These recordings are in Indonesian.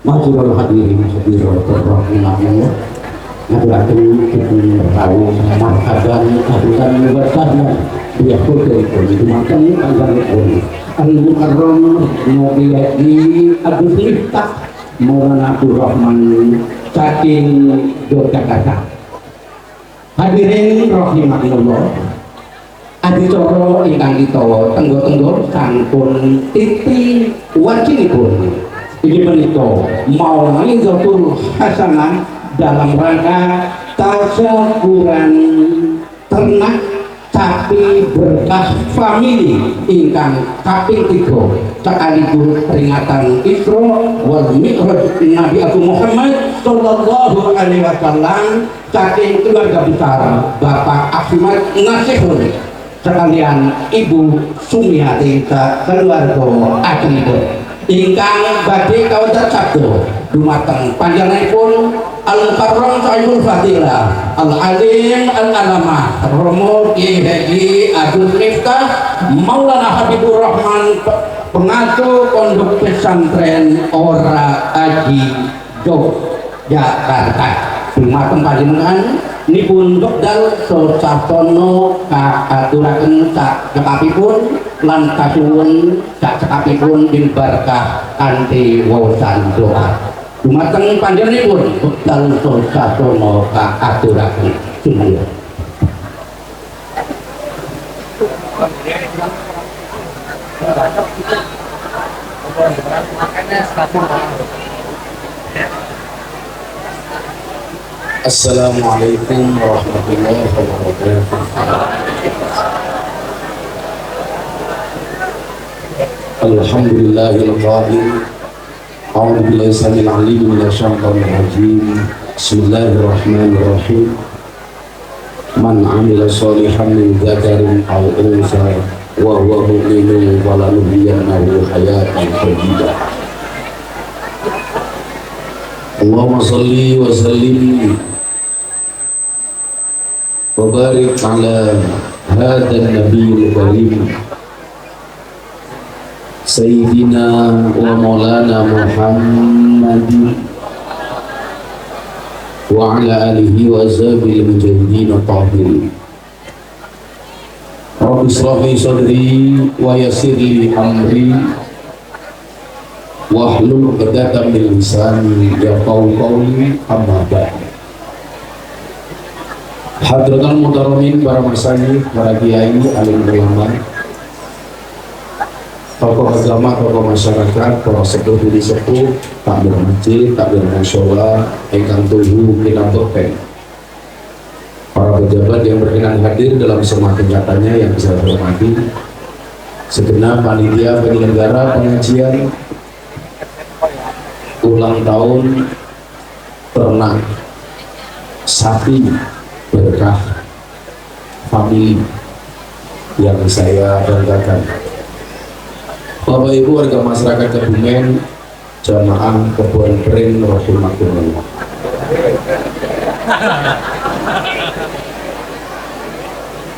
Majurul hadirin hadirat rahimahullah. Ngaturaken dipun tahu marhaban kabutan mubarakah ya putri dumateng panjenenganipun Al-Mukarram Mulyadi Abdul Miftah Maulana Abdul Rahman saking Yogyakarta. Hadirin rahimahullah. Adicara ingkang kita tenggo-tenggo sampun titi wajibipun. Ini menika mau'izatul hasanah dalam rangka tasyakuran ternak sapi berkah famili ingkang kaping 3 sekaligus peringatan Isra wal Mi'raj Nabi Agung Muhammad sallallahu alaihi wasallam saking keluarga besar Bapak Ahmad Nasihun sekalian Ibu Sumiati keluarga Akribun ingkang badhe kawentar sabda dumateng panjenenganipun Al-Mukarram Sahibul Fadilah Al-Alim Al-Alamah Romo Kiai Haji Abdul Miftah Maulana Habibur Rahman pengasuh pondok pesantren Ora Aji Yogyakarta. Dumateng panjenengan nipun wekdal sasasono kaaturaken sak cekapipun lan kasuwun sak cekapipun ing berkah kanthi wawasan doa. Dumateng panjenenganipun wekdal sasasono kaaturaken sumangga. Assalamualaikum warahmatullahi wabarakatuh. Alhamdulillahil qail. A'udzu billahi samil alim minasyaitonir rajim. Bismillahirrahmanirrahim. Man 'amila shalihan min dzakarin aw unsa wa huwa mu'minun falanuhyiyannahu hayatan thayyidah. Allahumma shalli wa sallim wa barik ala hadzal nabiyil karim sayyidina wa maulana Muhammadin wa ala alihi wa sahbihi mujahidin tahirin. Rabbi shrah li sadri wa yassir li amri wahlul 'uqdatam min lisani yafqahu qawli amma ba'd. Hadratul muhtaramin, para masyayikh, para kiai, alim ulama, tokoh agama, tokoh masyarakat, para sepuh di sepuh, takbir masjid, takbir mushola, ingkang tuhu kinabekten, para pejabat yang berkenan hadir dalam semua tingkatannya yang saya hormati, segenap panitia penyelenggara pengajian ulang tahun ternak sapi berkah famili yang saya banggakan. Bapak Ibu warga masyarakat Kebumen, jamaah Kebon Pring rahimakumullah.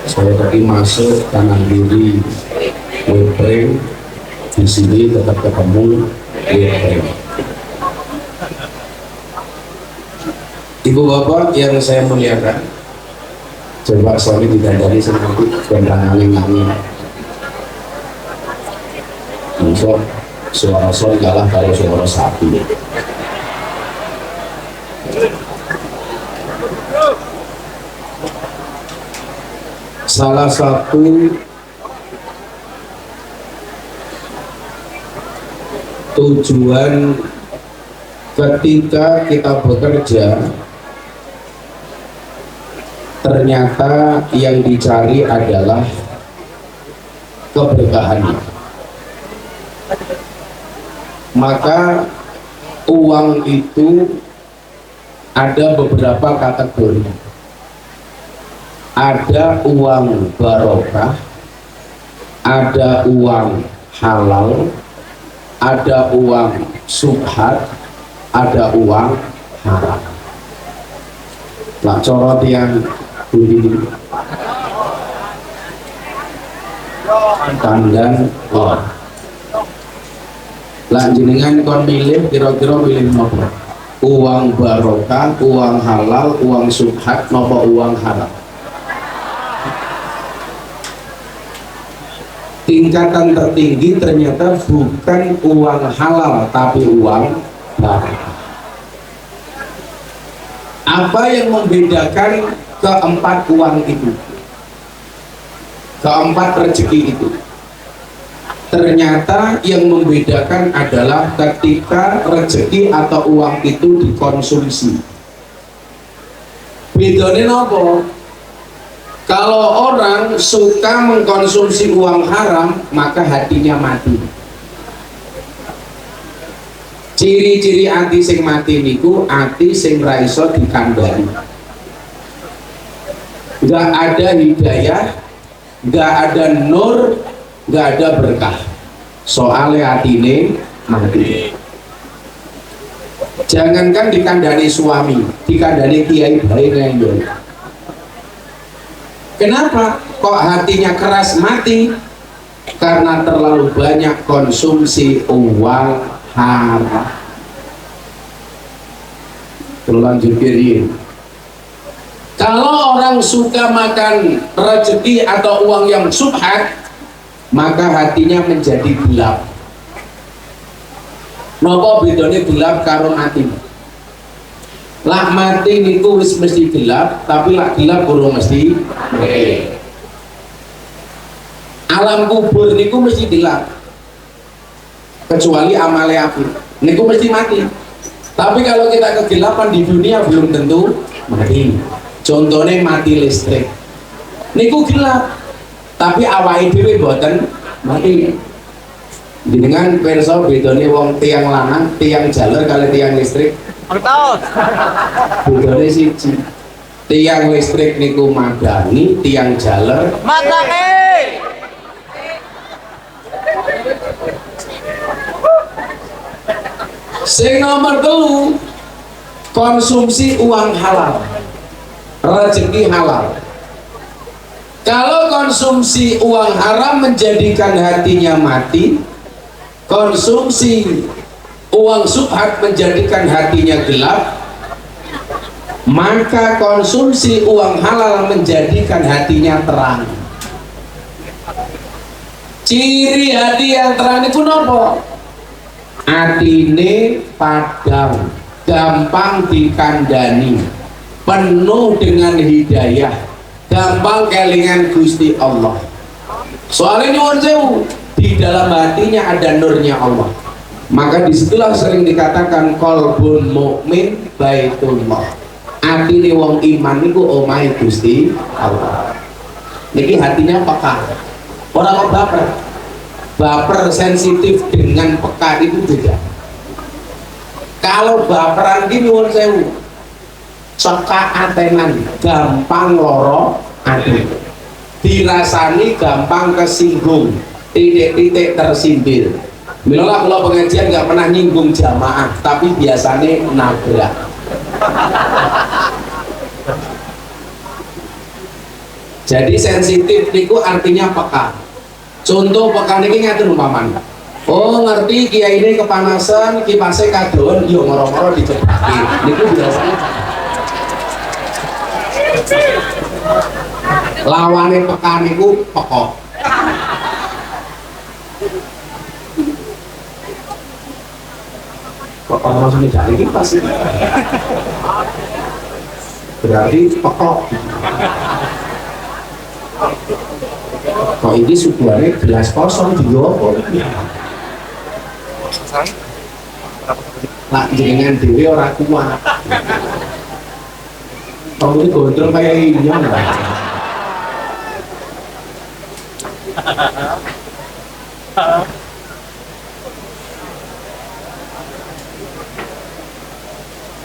Saya tadi masuk kanan kiri Wepring, di sini tetap ketemu Wepring. Ibu bapak yang saya muliakan, coba suami didandani seperti gendang angin-angin. Masuk suara sol kalah kalau suara sapi. Salah satu tujuan ketika kita bekerja, ternyata yang dicari adalah keberkahannya. Maka uang itu ada beberapa kategori. Ada uang barokah, ada uang halal, ada uang subhat, ada uang haram. Lah corot yang bunyi tandan Lah jenengan kon milih kira-kira milih nopo? Uang barokah, uang halal, uang subhat, nopo uang haram? Tingkatan tertinggi ternyata bukan uang halal tapi uang barokah. Apa yang membedakan keempat uang itu, keempat rezeki itu? Ternyata yang membedakan adalah ketika rezeki atau uang itu dikonsumsi. Bedanya nopo? Kalau orang suka mengkonsumsi uang haram, maka hatinya mati. Ciri-ciri hati sing mati niku hati sing ra iso dikandani. Gak ada hidayah, gak ada nur, gak ada berkah. Soalnya hatine mati. Jangankan dikandani suami, dikandani kiai bae ngeyel. Kenapa kok hatinya keras mati? Karena terlalu banyak konsumsi uang haram. Terlanjur kiri. Kalau orang suka makan rezeki atau uang yang subhat, maka hatinya menjadi gelap. Napa bedane gelap karo mati? Lah mati niku wis mesti gelap, tapi lah gelap kurang mesti. Alam kubur niku mesti gelap. Kecuali amale api. Niku mesti mati. Tapi kalau kita kegelapan di dunia belum tentu mati. Contohnya mati listrik. Niku gelap. Tapi awake dhewe mboten mati. Dengan perso bedane wong tiang lanang, tiang jaler kali tiang listrik. Bedane siji. Tiang listrik niku madani, tiang jaler madani. Sing nomor 3, konsumsi uang halal, rezeki halal. Kalau konsumsi uang haram menjadikan hatinya mati, konsumsi uang subhat menjadikan hatinya gelap, maka konsumsi uang halal menjadikan hatinya terang. Ciri hati yang terang itu nopo? Atine padang, gampang dikandani, penuh dengan hidayah, gampang kelingan Gusti Allah. Soalnya nyuwun sewu, di dalam hatinya ada nurnya Allah. Maka disitulah sering dikatakan qalbun mukmin baitullah. Atine wong iman niku omahe Gusti Allah. Niki hatinya peka. Ora kok baper. Baper sensitif dengan peka itu beda. Kalau baperan ki nyuwun sewu, cekak atenan, gampang loro ati. Dirasani gampang kesinggung, titik-titik tersindir. Mila kalau pengajian nggak pernah nyinggung jamaah, tapi biasanya nabrak. Jadi sensitif niku artinya peka. Contoh peka niki ngaten umpaman. Oh ngerti kiai ini kepanasan, kipasnya kadon, yo ngoro-ngoro dicepakin. Niku biasanya. Lawane peka niku pekok. Kok orang langsung tidak ini pasti berarti pekok. Kok ini suguhannya gelas kosong juga kok. Nak jenengan dewe orang kuat. Kamu ini gondrong kayak ini ya.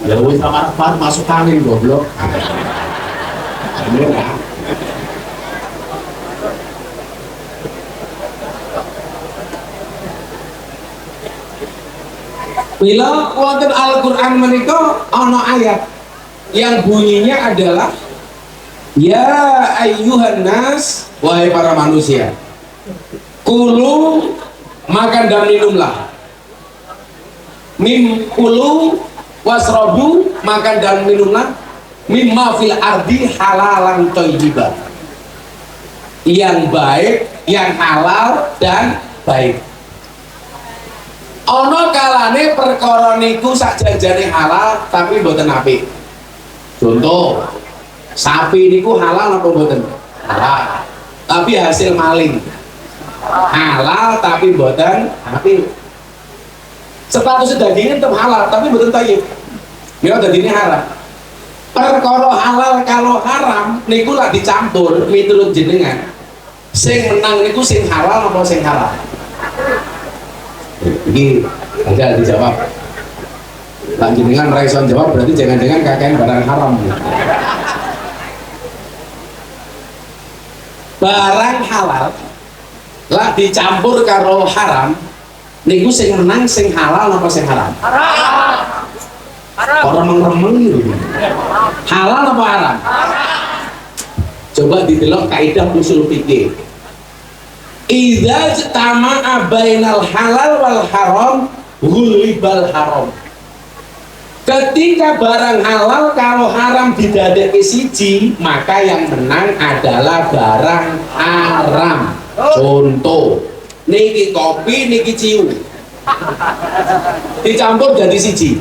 Ya wis sama masuk angin goblok. Bila wonten Al-Qur'an menika ana ayat yang bunyinya adalah ya ayyuhan nas, wahai para manusia, kulu makan dan minumlah Mim kulu wasrobu, makan dan minumlah mimma fil ardi halalan thayyiban, yang baik, yang halal dan baik. Ana kalane perkara niku sakjanjane halal tapi mboten apik. Contoh, sapi niku halal apa mboten? Halal. Tapi hasil maling. Halal tapi mboten apik. Status dagingnya tetap halal tapi mboten thayyib. Mila dadine haram. Perkara halal kalau haram niku lak dicampur miturut jenengan. Sing menang niku sing halal apa sing haram? Ini ada dijawab. Lah jenengan ra iso jawab berarti jangan-jangan kakean barang haram. Barang halal lah dicampur karo haram niku sing menang sing halal apa sing haram? Haram. Orang remeng gitu. Halal apa haram? Coba didelok kaidah usul fikih. Idza jtama'a bainal halal wal haram ghulibal haram. Ketika barang halal kalau haram didadekake siji, maka yang menang adalah barang haram. Contoh, niki kopi, niki ciu. Dicampur jadi siji.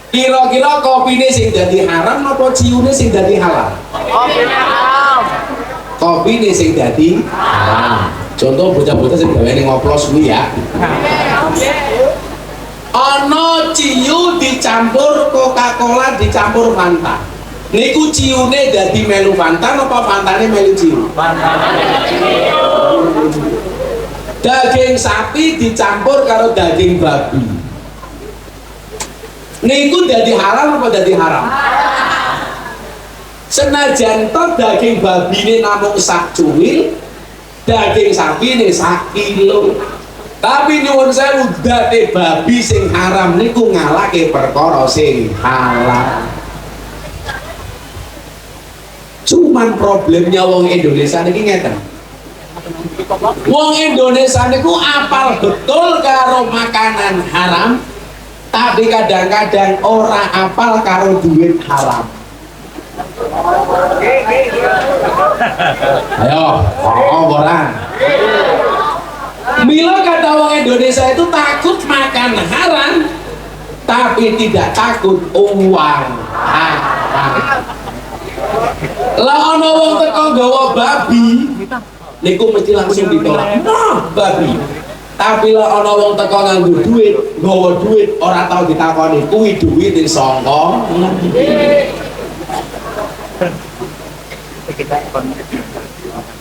Kira-kira kopine sing dadi haram apa ciune sing dadi halal? Kopine haram. Kopine sing dadi haram. Contoh bocah-bocah sing gawe ning ngoplos kuwi ya. Ana ciu dicampur Coca-Cola dicampur Fanta. Niku ciune dadi melu Fanta apa Fantane melu ciu? Fantane ciu. Daging sapi dicampur karo daging babi. Niku dadi halal apa dadi haram? Senajan to daging babine namung sak cuwil, daging sapi ini 1 kilo, tapi nyuwun sewu dadi babi sing haram niku ngalahke perkara sing halal. Cuman problemnya wong Indonesia niki ngeten. Wong Indonesia niku apal betul karo makanan haram, tapi kadang-kadang ora apal karo duit haram. Ayo, orang. Mila kata orang Indonesia itu takut makan haram, tapi tidak takut uang haram. Lah ana wong teko nggawa babi, niku mesti langsung ditolak. Nah, babi. Tapi lah ana wong teko nganggo duit, nggawa duit ora tau ditakoni kuwi duit sing sangka.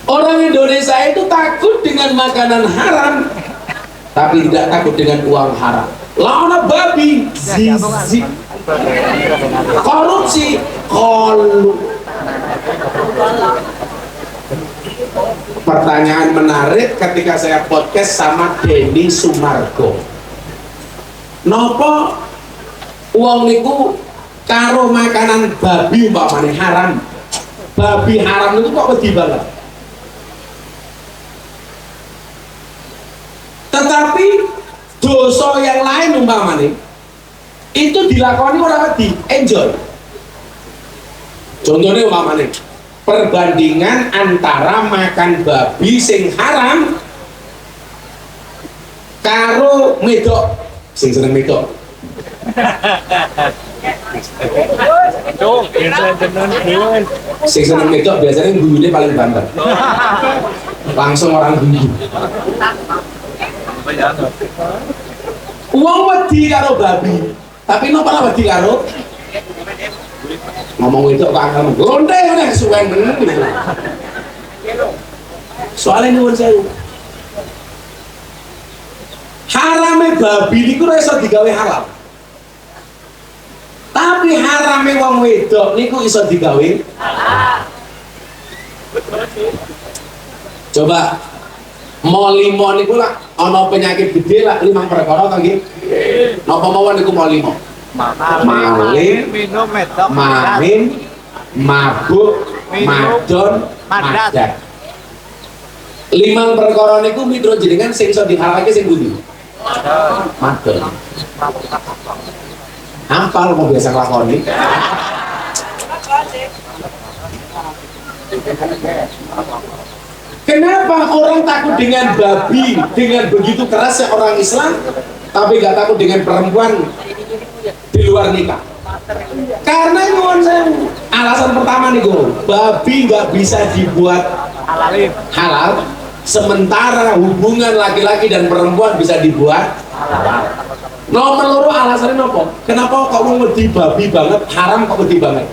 Orang Indonesia itu takut dengan makanan haram, tapi tidak takut dengan uang haram. Lawan babi, zizi, korupsi, kolu. Pertanyaan menarik ketika saya podcast sama Denny Sumargo. Nopo uang niku karo makanan babi umpamane haram. Babi haram itu kok wedi banget. Tetapi dosa yang lain umpamane itu dilakoni orang wedi, enjoy. Contohnya umpamane perbandingan antara makan babi sing haram karo medok sing seneng medok. Sing seneng medok biasanya guyune paling banter. Langsung orang guyu. Uang wedi karo babi, tapi nopo ora wedi karo ngomong itu kok angel lonte ngene suwen bener. Soalnya nyuwun sewu. Harame babi niku ora iso digawe halal. Tapi harame wong wedok niku iso digawe halal. Coba molimo niku lah ana penyakit gede lah 5 perkara to nggih. Napa mawon niku molimo? Maling, minum medok, mamin, mabuk, madon, madat. 5 perkara niku miturut jenengan sing iso dihalalke sing pundi? Madon. Ampal mau biasa nglakoni. Kenapa orang takut dengan babi dengan begitu kerasnya orang Islam, tapi gak takut dengan perempuan di luar nikah? Karena nyuwun sewu. Alasan pertama nih gue, babi nggak bisa dibuat halal, sementara hubungan laki-laki dan perempuan bisa dibuat halal. Nomor loro alasannya nopo? Kenapa kok mau wedi babi banget, haram kok wedi banget?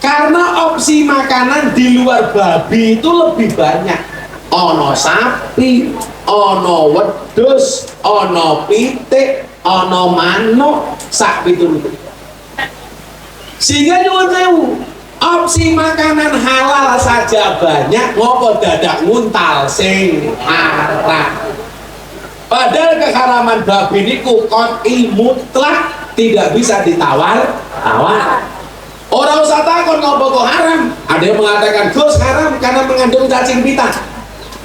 Karena opsi makanan di luar babi itu lebih banyak. Ono sapi, ono wedhus, ono pitik, ono manuk, sak piturute. Sehingga nyuwun sewu, opsi makanan halal saja banyak, ngopo dadak nguntal sing haram. Padahal keharaman babi niku qat'i mutlak, tidak bisa ditawar-tawar. Orang usah takut ngopo kok haram. Ada yang mengatakan Gus haram karena mengandung cacing pita.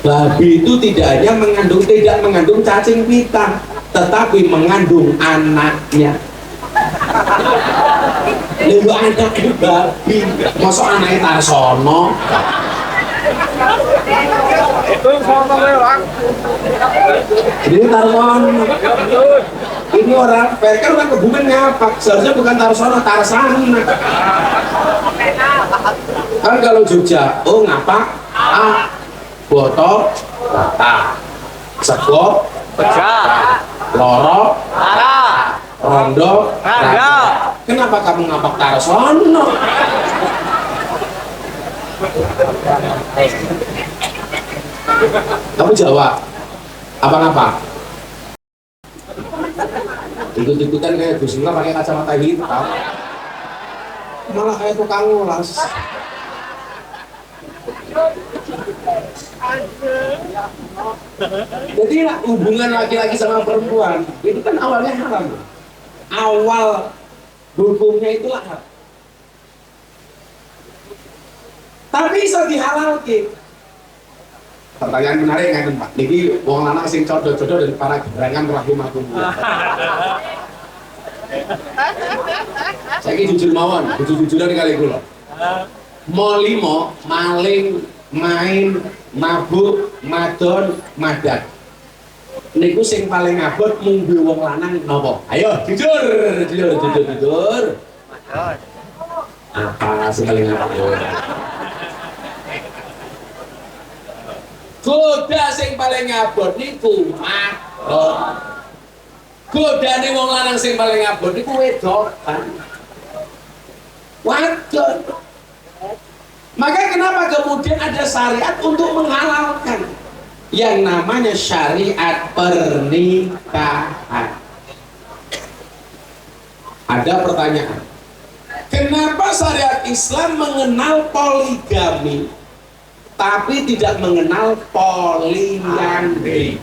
Babi itu tidak mengandung cacing pita, tetapi mengandung anaknya. Lalu anaknya babi, masuk anaknya Tarsono. Ini Tarsono. Ini orang fair kan orang Kebumen ngapak, seharusnya bukan Tarsono, Tarsana. Kan kalau Jogja, oh ngapak, botok, rata, sego, pecah, lorok, rondo, rada. Kenapa kamu ngapak Tarsono? Kamu jawab, apa-apa? Ikut-ikutan kayak Gus Miftah pakai kacamata hitam, malah kayak tukang ngulas. Jadi hubungan laki-laki sama perempuan itu kan awalnya haram. Awal hukumnya itulah haram. Tapi bisa dihalalkan. Pertanyaan menarik kan Pak. Niki wong lanang sing codo-codo dari para gerangan rahimakumullah. Saya jujur mawon, jujur-jujuran kali kula. Mau limo, maling, main, mabuk, madon, madat. Niku sing paling abot mung wong lanang napa? Ayo jujur. Apa sing paling abot? Goda sing paling abot niku madon. Godane wong lanang sing paling abot niku wedokan. Wadon. Maka kenapa kemudian ada syariat untuk menghalalkan yang namanya syariat pernikahan? Ada pertanyaan, kenapa syariat Islam mengenal poligami tapi tidak mengenal poliandri?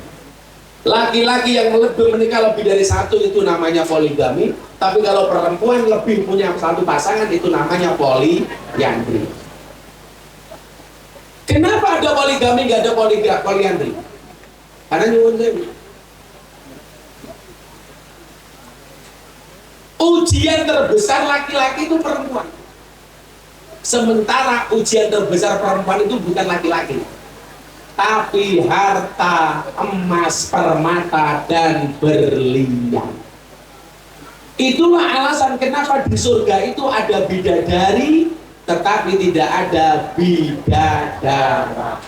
Laki-laki yang menikah lebih dari satu itu namanya poligami, tapi kalau perempuan lebih punya satu pasangan itu namanya poliandri. Kenapa ada poligami nggak ada poliandri? Karena nyuwun sewu, ujian terbesar laki-laki itu perempuan, sementara ujian terbesar perempuan itu bukan laki-laki, tapi harta, emas, permata, dan berlian. Itulah alasan kenapa di surga itu ada bidadari, tetapi tidak ada bidadara.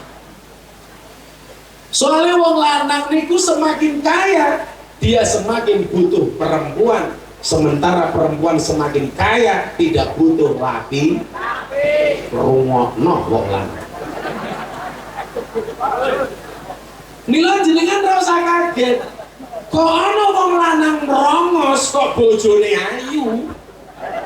Soalnya wong lanang niku semakin kaya, dia semakin butuh perempuan, sementara perempuan semakin kaya tidak butuh laki. Rungokno wong lanang. Mila jenengan ora usah kaget. Kok ana wong lanang merongos kok bojone ayu?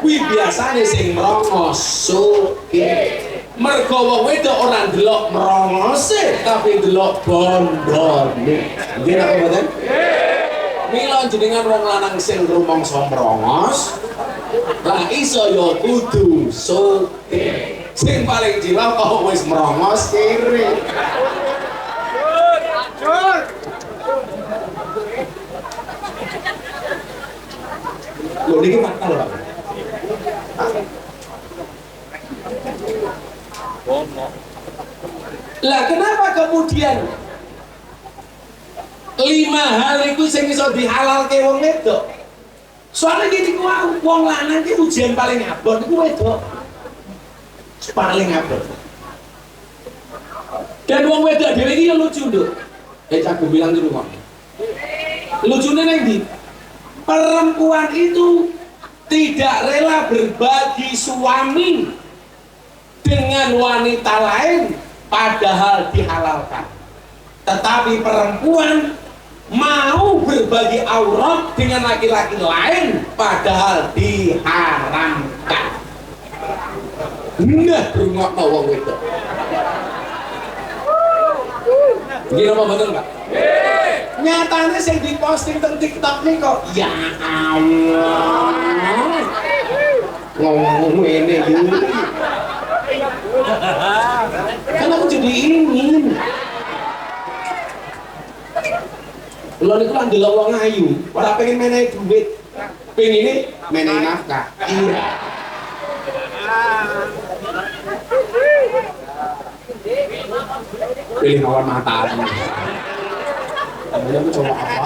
Kuwi biasane sing merongos sugih. Mergo wong wedok ora ndelok merongose, tapi ndelok bondone. Nggih napa mboten? Mila jenengan wong lanang sing rumangsa merongos, lah iso ya kudu sugih. Sing paling cilok kok wis merongos kiri. Loh ini fakta loh Pak. Lah kenapa kemudian 5 hal itu sing iso dihalalke wong wedok? Soalnya gini wong lanang ki ujian paling abot iku wedok. Paling abot. Dan wong wedok dhewe iki lucu nduk. Aku bilang dulu kok. Lucunya neng di perempuan itu tidak rela berbagi suami dengan wanita lain padahal dihalalkan, tetapi perempuan mau berbagi aurat dengan laki-laki lain padahal diharamkan. Nah, rungokno wong wedok. Gini apa betul Pak? Nyatanya sing diposting teng TikTok nih kok ya Allah ngomong ini gitu. Kan aku jadi ingin lo ini kan delok wong ayu ora pengen menehi duit, pengen ini menehi nafkah. Iya. Pilih kawan mata namanya aku coba apa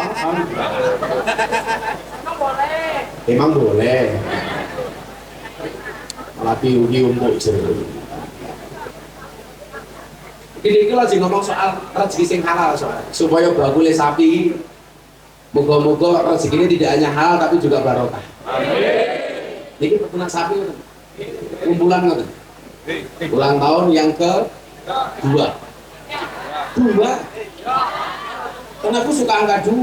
emang boleh malah hiu-hiu untuk jeruk ini lagi ngomong soal rezeki sing halal supaya bakule sapi moga-moga rezeki ini tidak hanya halal tapi juga barokah. Ini peternak sapi kumpulan nggak ulang tahun yang ke-2 karena aku suka angka 2.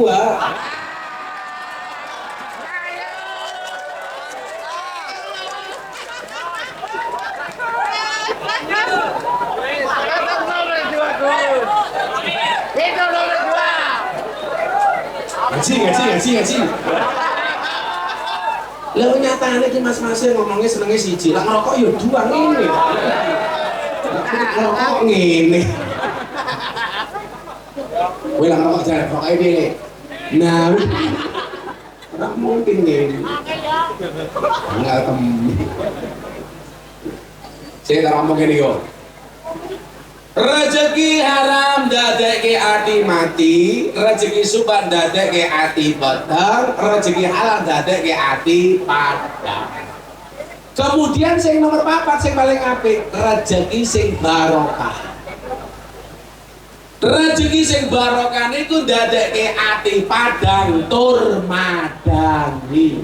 Ngaji. Lalu nyatanya ki mas-masnya ngomongnya senengnya siji, lah ngerokok ya 2 ngene. Ngerokok ngene. Kowe lah ngerokok jarek kok ae dhewe. Nah, ora mungkin ngene. Enggak temen. Saya tak ngomong ngene yo. Rezeki haram dadekke ati mati, rezeki subhan dadekke ati peteng, rezeki halal dadekke ati padang. Kemudian sing nomor 4 sing paling apik, rezeki sing barokah. Rezeki sing barokah niku dadekke ati padang tur madangi.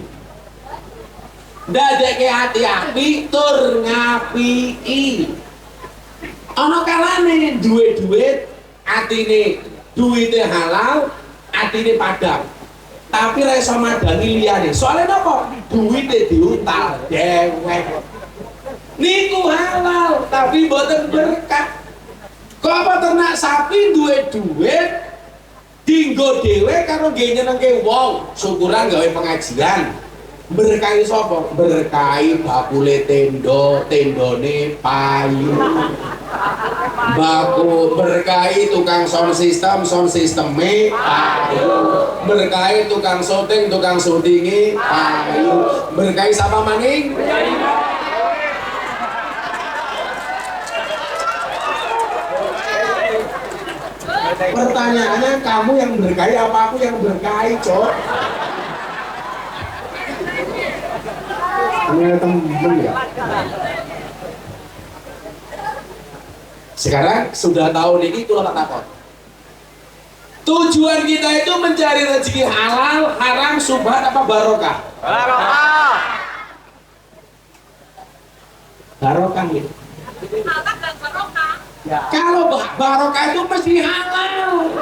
Dadekke ati api tur ngapiki. Ana kalane duwe duit, atine duwite halal, atine padang. Tapi ra iso madangi liyane. Soale napa? Duwite diutal dewek. Niku halal, tapi mboten berkah. Kok peternak sapi duwe duit dienggo dhewe karo nggih nyenengke wong, syukuran gawe pengajian. Berkahi sapa? Berkahi bakule tendone payu. Baku berkahi tukang sound systeme payu. Berkahi tukang syutinge payu. Berkahi sapa maning? Pertanyaannya kamu yang berkahi apa aku yang berkahi, Cok? Ini temen ya. Sekarang sudah tahu nih itu tak takut. Tujuan kita itu mencari rezeki halal, haram, subhan apa barokah? Barokah. Barokah gitu. Ya. Kalau barokah itu mesti halal.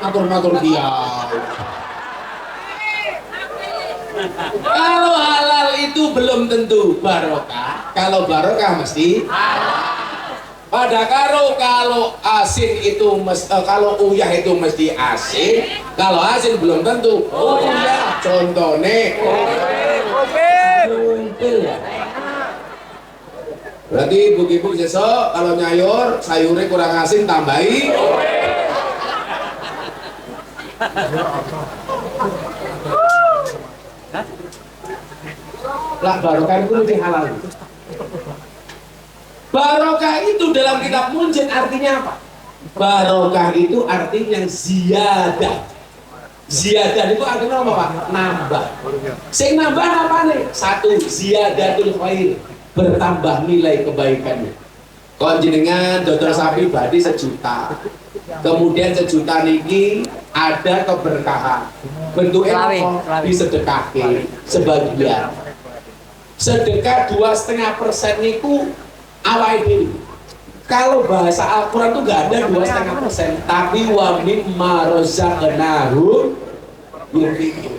Ngatur-ngatur dia. Kalau halal itu belum tentu barokah. Kalau barokah mesti halal. Pada kalau asin itu kalau uyah itu mesti asin. Kalau asin belum tentu uyah. Contohnya kumpil ya. Berarti ibu-ibu besok kalau nyayur sayurnya kurang asin tambahi. Hah? Lah barokah itu lebih halal. Barokah itu dalam kitab Munjid artinya apa? Barokah itu artinya ziyadah. Ziyadah itu artinya apa Pak? Nambah. Sing nambah apa nih? Satu, ziyadatul khair, bertambah nilai kebaikannya. Konjenengan dodol sapi badi 1 juta. Kemudian 1 juta niki ada keberkahan. Bentuknya apa? Disedekahke sebagian. Sedekah 2,5% niku awake dhewe. Kalau bahasa Al-Quran itu nggak ada 2,5%, tapi wa mimma razaqnahum yunfiqun.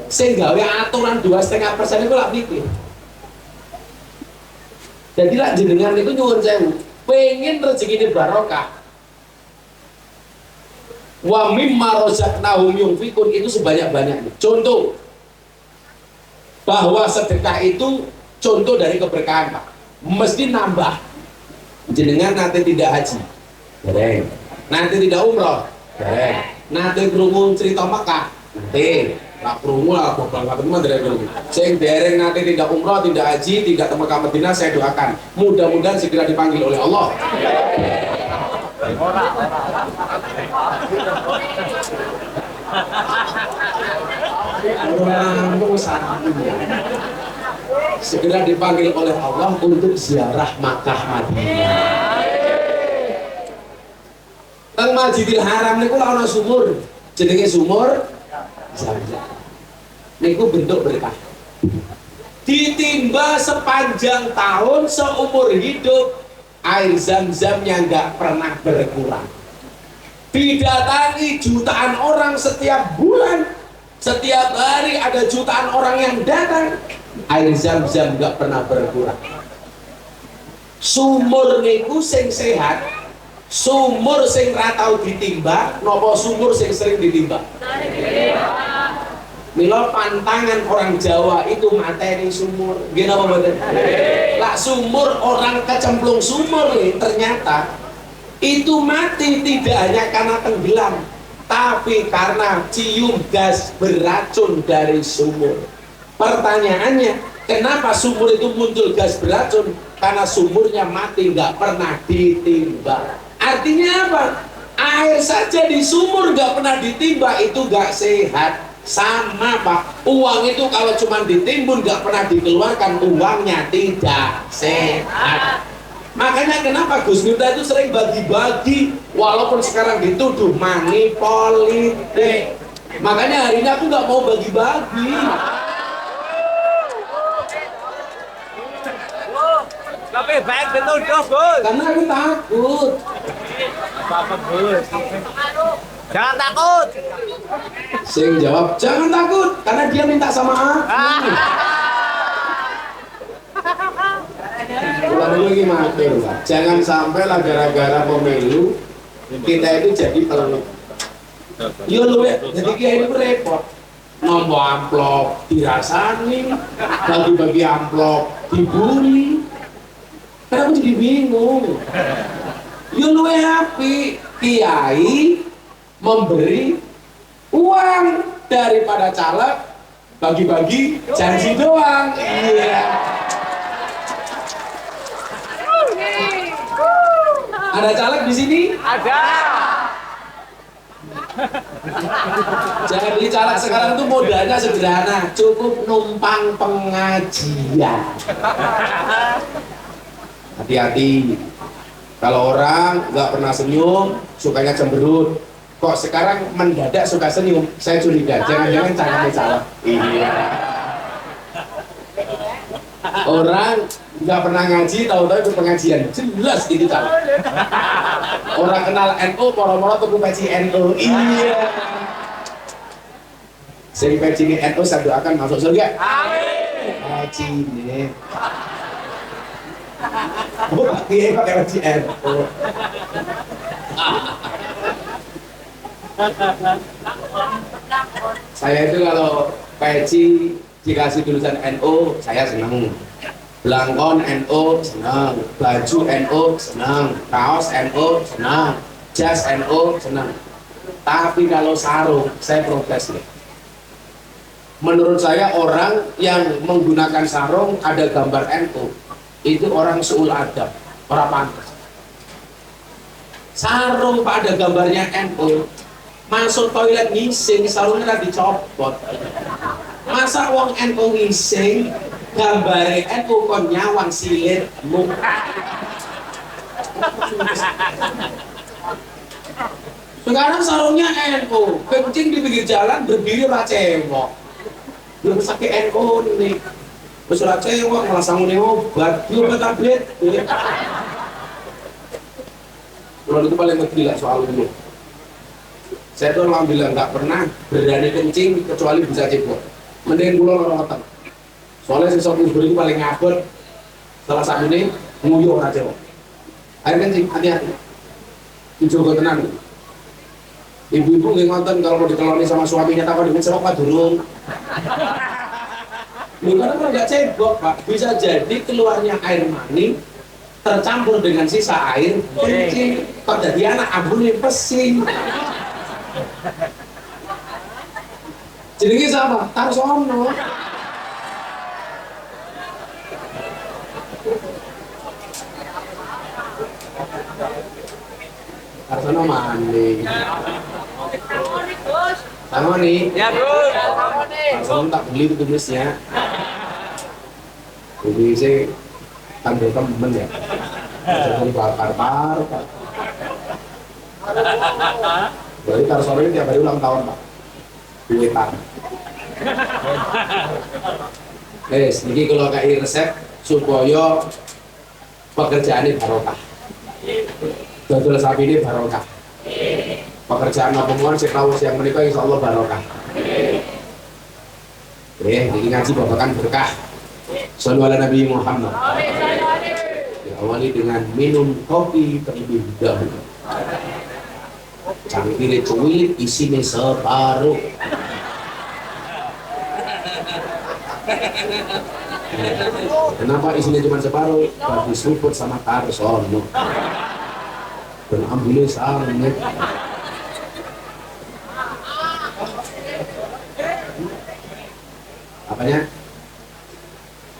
Sing gawe aturan 2,5% itu lak mikir. Jadi lah jenengan itu nyuwun sewu, pengen rezeki ini barokah. Wa mimma razaqnahum yunfiqun itu sebanyak-banyaknya. Contoh bahwa sedekah itu contoh dari keberkahan Pak. Mesti nambah. Jenengan nanti tidak haji, dereng. Nanti tidak umroh, dereng. Nanti krungu cerita Mekah, nanti. Lah krungu lah kok banget teman dereng. Sing dereng nanti tidak umroh, tidak haji, tidak ke Mekah Madinah, saya doakan. Mudah-mudahan segera dipanggil oleh Allah. Segera dipanggil oleh Allah untuk ziarah Makkah Madinah. Teng Masjidil Haram niku ana sumur, jenenge sumur Zamzam. Niku bentuk berkah. Ditimba sepanjang tahun seumur hidup, air Zamzamnya nggak pernah berkurang. Didatangi jutaan orang setiap bulan, setiap hari ada jutaan orang yang datang. Air Zamzam nggak pernah berkurang. Sumur niku sing sehat, sumur sing ra tau ditimba, nopo sumur sing sering ditimba. Mila pantangan orang Jawa itu materi sumur. Gini apa mboten? Lah sumur orang kecemplung sumur nih ternyata itu mati tidak hanya karena tenggelam, tapi karena cium gas beracun dari sumur. Pertanyaannya, kenapa sumur itu muncul gas beracun? Karena sumurnya mati, nggak pernah ditimba. Artinya apa? Air saja di sumur nggak pernah ditimba, itu nggak sehat. Sama Pak, uang itu kalau cuma ditimbun nggak pernah dikeluarkan, uangnya tidak sehat. Makanya kenapa Gus Miftah itu sering bagi-bagi, walaupun sekarang dituduh money politik. Makanya hari ini aku nggak mau bagi-bagi. Tapi baik dituduh, Gus. Karena aku takut. Apa, Gus? Jangan takut. Sing jawab, jangan takut, karena dia minta sama aku. Lalu gimana? Jangan sampai lah gara-gara pemilu kita itu jadi pelut. Yo lu ya, jadi kayak ini repot. Nomor amplop dirasani, bagi-bagi amplop dibully. Karena aku jadi bingung. Yo lu happy, kiai memberi uang daripada caleg bagi-bagi janji doang. Iya. Ada caleg di sini? Ada. Jangan beli caleg sekarang itu modalnya sederhana, cukup numpang pengajian. Hati-hati. Kalau orang nggak pernah senyum, sukanya cemberut. Kok sekarang mendadak suka senyum? Saya curiga. Jangan-jangan caranya salah. Iya. Orang nggak pernah ngaji, tahu-tahu ikut pengajian, jelas itu caleg. Orang kenal NU, moro-moro tuh peci NU. Iya. Sing peci ini NU saya doakan masuk surga. Amin. Peci ini. Oh, pakai peci NU. Saya itu kalau peci dikasih tulisan NU, saya senang. Belangkon NU senang, baju NU senang, kaos NU senang, jas NU senang. Tapi kalau sarung, saya protes nih. Menurut saya orang yang menggunakan sarung ada gambar NU itu orang suul adab, orang pantas. Sarung Pak ada gambarnya NU, masuk toilet ngising sarungnya dicopot. Masa wong NU ngising gambare NU kon nyawang silit muka. Sekarang sarungnya NU, kencing di pinggir jalan berdiri ora cewek. Belum sakit NU nih, besar cewek malah sanggup obat, obat tablet. Kalau itu paling gila soal ini. Saya tuh alhamdulillah nggak pernah berani kencing kecuali bisa cebok. Mending pulau orang otak. Soalnya si sopir itu paling ngabut. Salah satu ini nguyuh orang cewek. Air kencing hati-hati. Dijogo tenan. Ibu-ibu nggak nonton kalau mau dikeloni sama suaminya takut dimencerok Pak durung. Karena kalau nggak cebok Pak, bisa jadi keluarnya air mani tercampur dengan sisa air kencing. Terjadi anak ambune pesing. Jenenge sama, Tarsono. Tarsono mandi. Sama nih. Ya, Gus. Tarsono tak beli tulisnya. Jadi saya tanda temen ya. Jadi par. Jadi Tarsono ini tiap hari ulang tahun Pak. Duitan. Ini kalau kayak resep supaya pekerjaan ini barokah. Dodol sapi ini barokah. Pekerjaan apa-apa saya tahu yang menikah insya Allah barokah. Ini ngaji babakan berkah. Sallu ala Nabi Muhammad. Diawali dengan minum kopi terlebih dahulu. Cangkir cuwilit isinya separuh. Kenapa isinya cuma separuh? Tapi seruput sama Tarsono. Dan ambilnya sangat. Apanya?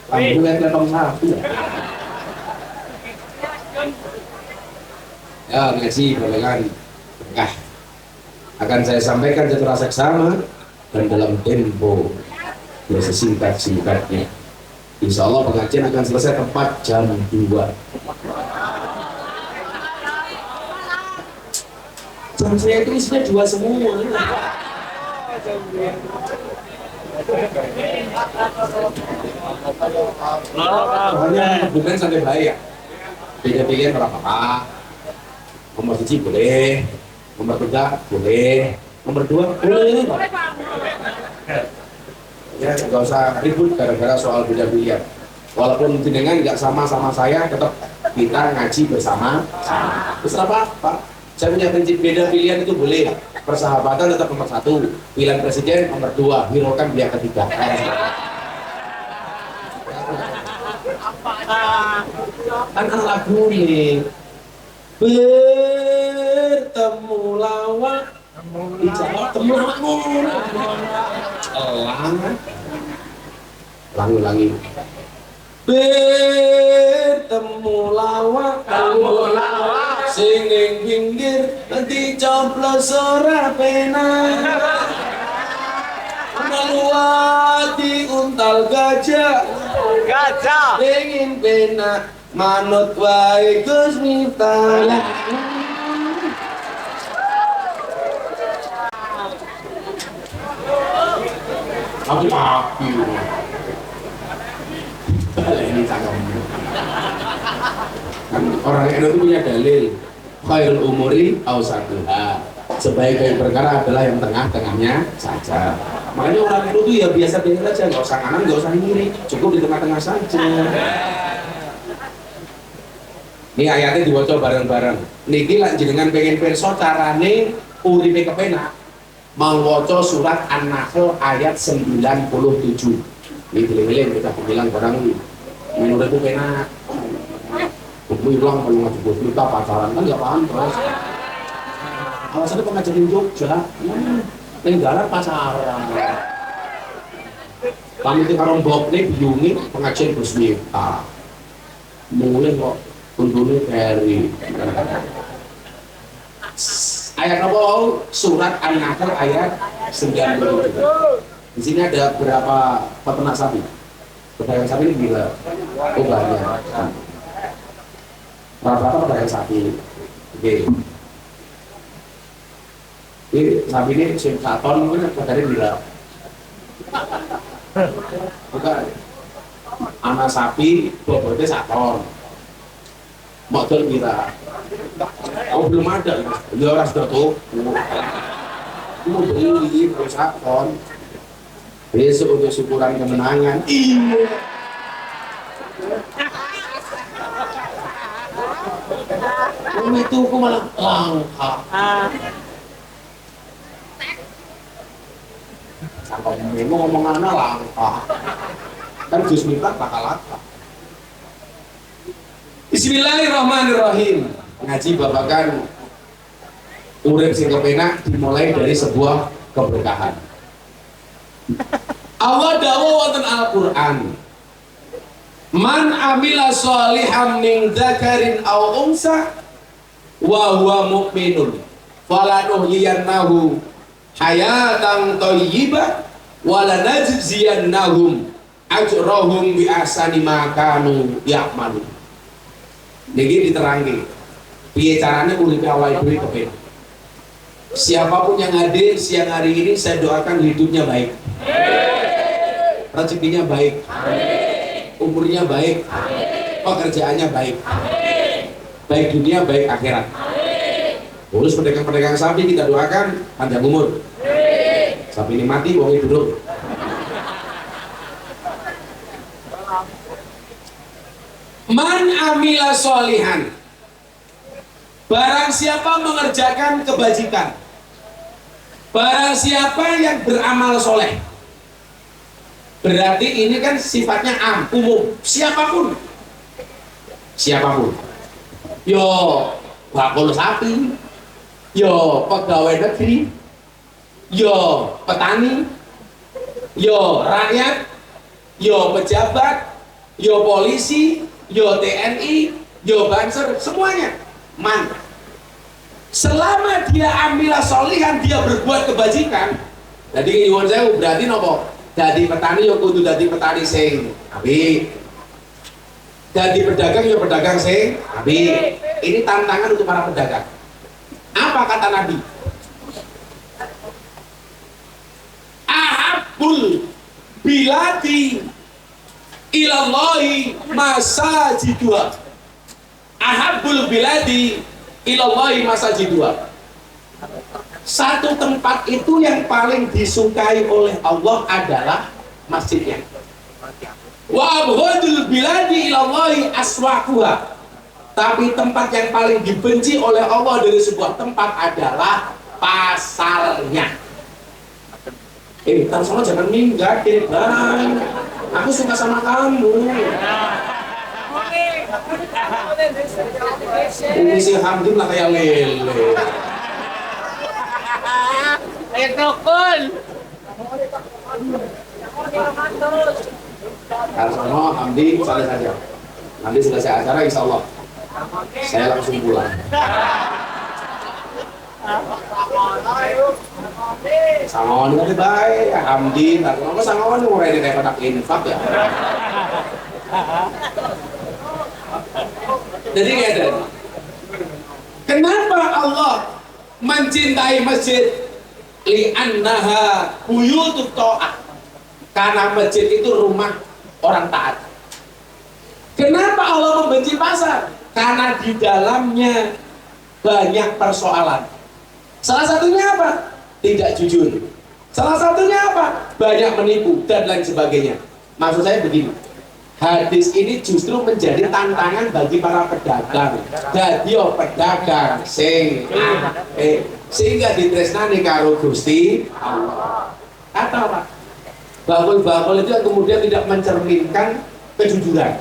Ambilnya kelentong sapi. Ya ngaji barengan. Nah, akan saya sampaikan secara seksama dan dalam tempo yang sesingkat-singkatnya. Insya Allah pengajian akan selesai tepat jam 2. Jam saya itu isinya 2 semua. Bukan sampai bahaya. Beda pilihan berapa? Nomor 1 boleh, nomor 3 boleh, nomor 2 boleh. Ya nggak usah ribut gara-gara soal beda pilihan. Walaupun jenengan nggak sama saya, tetap kita ngaji bersama. Terus apa Pak? Saya punya prinsip beda pilihan itu boleh. Persahabatan tetap nomor 1, pilihan presiden nomor 2, hiraukan pilihan ketiga. Kan lagu nih. Bertemu lawak dijawab temu lawak ulangi bertemu lawak sing ning pinggir nanti coplos ora penak meluati untal gajah pengen penak manut wae Gus Miftah. Aki-aki. Ini cangkemnya. Kan orang NU itu punya dalil. Khairul umuri awsatuha. Sebaik-baik perkara adalah yang tengah-tengahnya saja. Makanya orang NU itu ya biasa-biasa saja, nggak usah kanan, nggak usah kiri, cukup di tengah-tengah saja. Ini ayatnya diwaca bareng-bareng. Niki lak jenengan pengen pirsa carane uripe kepenak. Mawaca surat An-Nahl ayat 97. Ini pilih-pilih kita bilang orang menurut itu penak. Buku hilang kalau ngaji kita pacaran kan nggak paham terus. Alasannya pengajarin Jogja, tinggalan pacaran. Kami itu karo mbokne biyungi pengajian Gus Miftah. Mulai kok untune dari ayat apa? Surat An-Nahl ayat 90. Di sini ada berapa peternak sapi? Pedagang sapi ini gila. Oh banyak. Rata-rata pedagang sapi. Oke. Ini sapi ini satu ton mungkin pedagang gila. Bukan. Anak sapi bobotnya 1 ton. Modal kita. Oh belum ada. Ya orang sudah tuh. Mau beli terus 1 ton. Besok untuk syukuran kemenangan. Iya. Itu aku malah langka. Sampai ngomong anak langka. Kan Gus Miftah bakal langka. Bismillahirrahmanirrahim. Ngaji babakan urip sing kepenak dimulai dari sebuah keberkahan. Allah dawuh wonten Al-Qur'an. Man amila sholihan min dzakarin aw unsa wa huwa mu'minun falanuhyiyannahu hayatan thayyibah wa lanajziyannahum ajrahum bi ahsani ma kanu ya'malun. Niki diterangke piye carane urip awake dhewe kepenak. Siapapun yang hadir siang hari ini saya doakan hidupnya baik. Rezekinya baik. Umurnya baik. Pekerjaannya baik. Baik dunia, baik akhirat. Terus pedagang-pedagang sapi kita doakan panjang umur. Sapi ini mati, wongi dulu. Man amila sholihan. Barang siapa mengerjakan kebajikan, barang siapa yang beramal soleh, berarti ini kan sifatnya umum, siapapun, yo bakul sapi, yo pegawai negeri, yo petani, yo rakyat, yo pejabat, yo polisi, yo TNI, yo banser, semuanya. Man, selama dia ambil solihan, dia berbuat kebajikan. Jadi nyuwun sewu berarti nopo? Jadi petani yo kudu dadi petani sing apik. Jadi pedagang yo pedagang sing apik. Ini tantangan untuk para pedagang. Apa kata Nabi? Ahabbul biladi ilallahi masajiduha. Ahabbul biladi ilallahi masajidua. Satu tempat itu yang paling disukai oleh Allah adalah masjidnya. Wa abghadul biladi ilallahi aswaquha. Tapi tempat yang paling dibenci oleh Allah dari sebuah tempat adalah pasarnya. Ntar sama jangan minggat, Bang. Aku suka sama kamu. Ini sih alhamdulillah kayak lele. Kayak tukul. Karena Hamdi salah saja. Nanti selesai acara insya Allah saya langsung pulang. Sangon ini baik, Hamdi. Kalau sangon mau ready kayak kotak infak ya. Jadi ada. Kenapa Allah mencintai masjid? Li'annaha buyutut ta'ah. Karena masjid itu rumah orang taat. Kenapa Allah membenci pasar? Karena di dalamnya banyak persoalan. Salah satunya apa? Tidak jujur. Salah satunya apa? Banyak menipu dan lain sebagainya. Maksud saya begini. Hadis ini justru menjadi tantangan bagi para pedagang. Jadi pedagang sehingga ditresnani karo Gusti Allah. Atau apa? Bakul-bakul itu yang kemudian tidak mencerminkan kejujuran.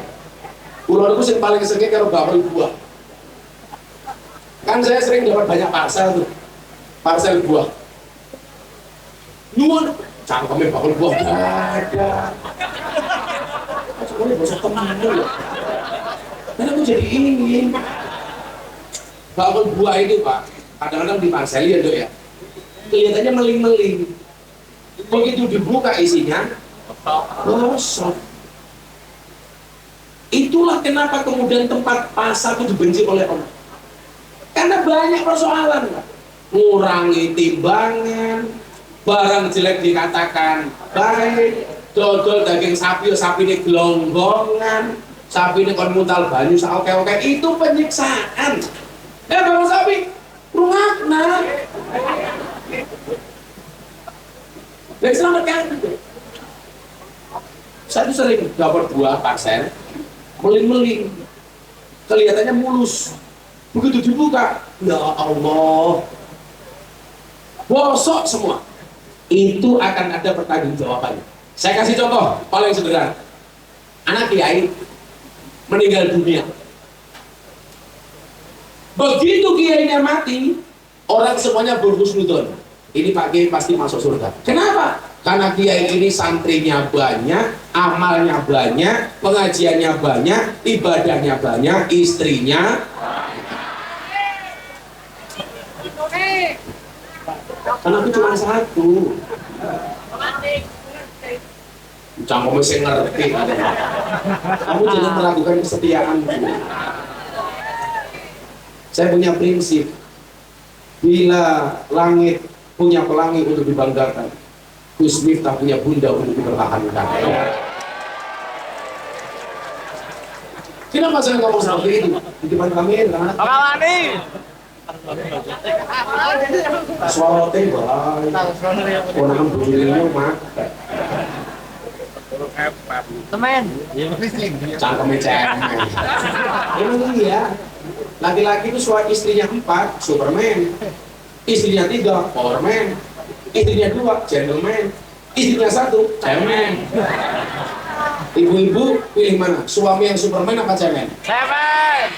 Kulo itu yang paling sering karo bakul buah. Kan saya sering dapat banyak parcel tuh. Parcel buah. Nyuwun cangkeme bakul buah gak ada. Ini bosok teman ya. Dan aku jadi ingin bakul buah itu Pak, kadang-kadang di parsel ya Dok ya, kelihatannya meling-meling. Begitu dibuka isinya kosong. Itulah kenapa kemudian tempat pasar itu dibenci oleh orang. Karena banyak persoalan Pak. Ngurangi timbangan, barang jelek dikatakan baik, dodol daging sapi, sapi ini gelonggongan, sapi ini kon muntal banyu oke, itu penyiksaan. Bang sapi, rungakna. Dan selamatkan. Saya tuh sering dapat buah parsel meling-meling, kelihatannya mulus. Begitu dibuka, ya Allah, bosok semua. Itu akan ada pertanggungjawabannya. Saya kasih contoh paling sederhana. Anak kiai meninggal dunia. Begitu kiainya mati, orang semuanya berhusnudzon. Ini Pak Kiai pasti masuk surga. Kenapa? Karena kiai ini santrinya banyak, amalnya banyak, pengajiannya banyak, ibadahnya banyak, istrinya. Karena aku cuma satu. Canggung mesti ngerti. Kamu jangan melakukan kesetiaan. Saya punya prinsip, bila langit punya pelangi untuk dibanggakan, Gus Miftah punya bunda untuk dipertahankan. Kenapa saya ngomong seperti itu? Di depan kamera. Kawani. Suara tebal. Orang bujurnya mak. Temen. Cangkemnya cemen. Emang iya. Laki-laki itu suami istrinya 4, Superman. Istrinya 3, Powerman. Istrinya 2, Gentleman. Istrinya 1, Cemen. Ibu-ibu pilih mana? Suami yang Superman apa cemen? Cemen.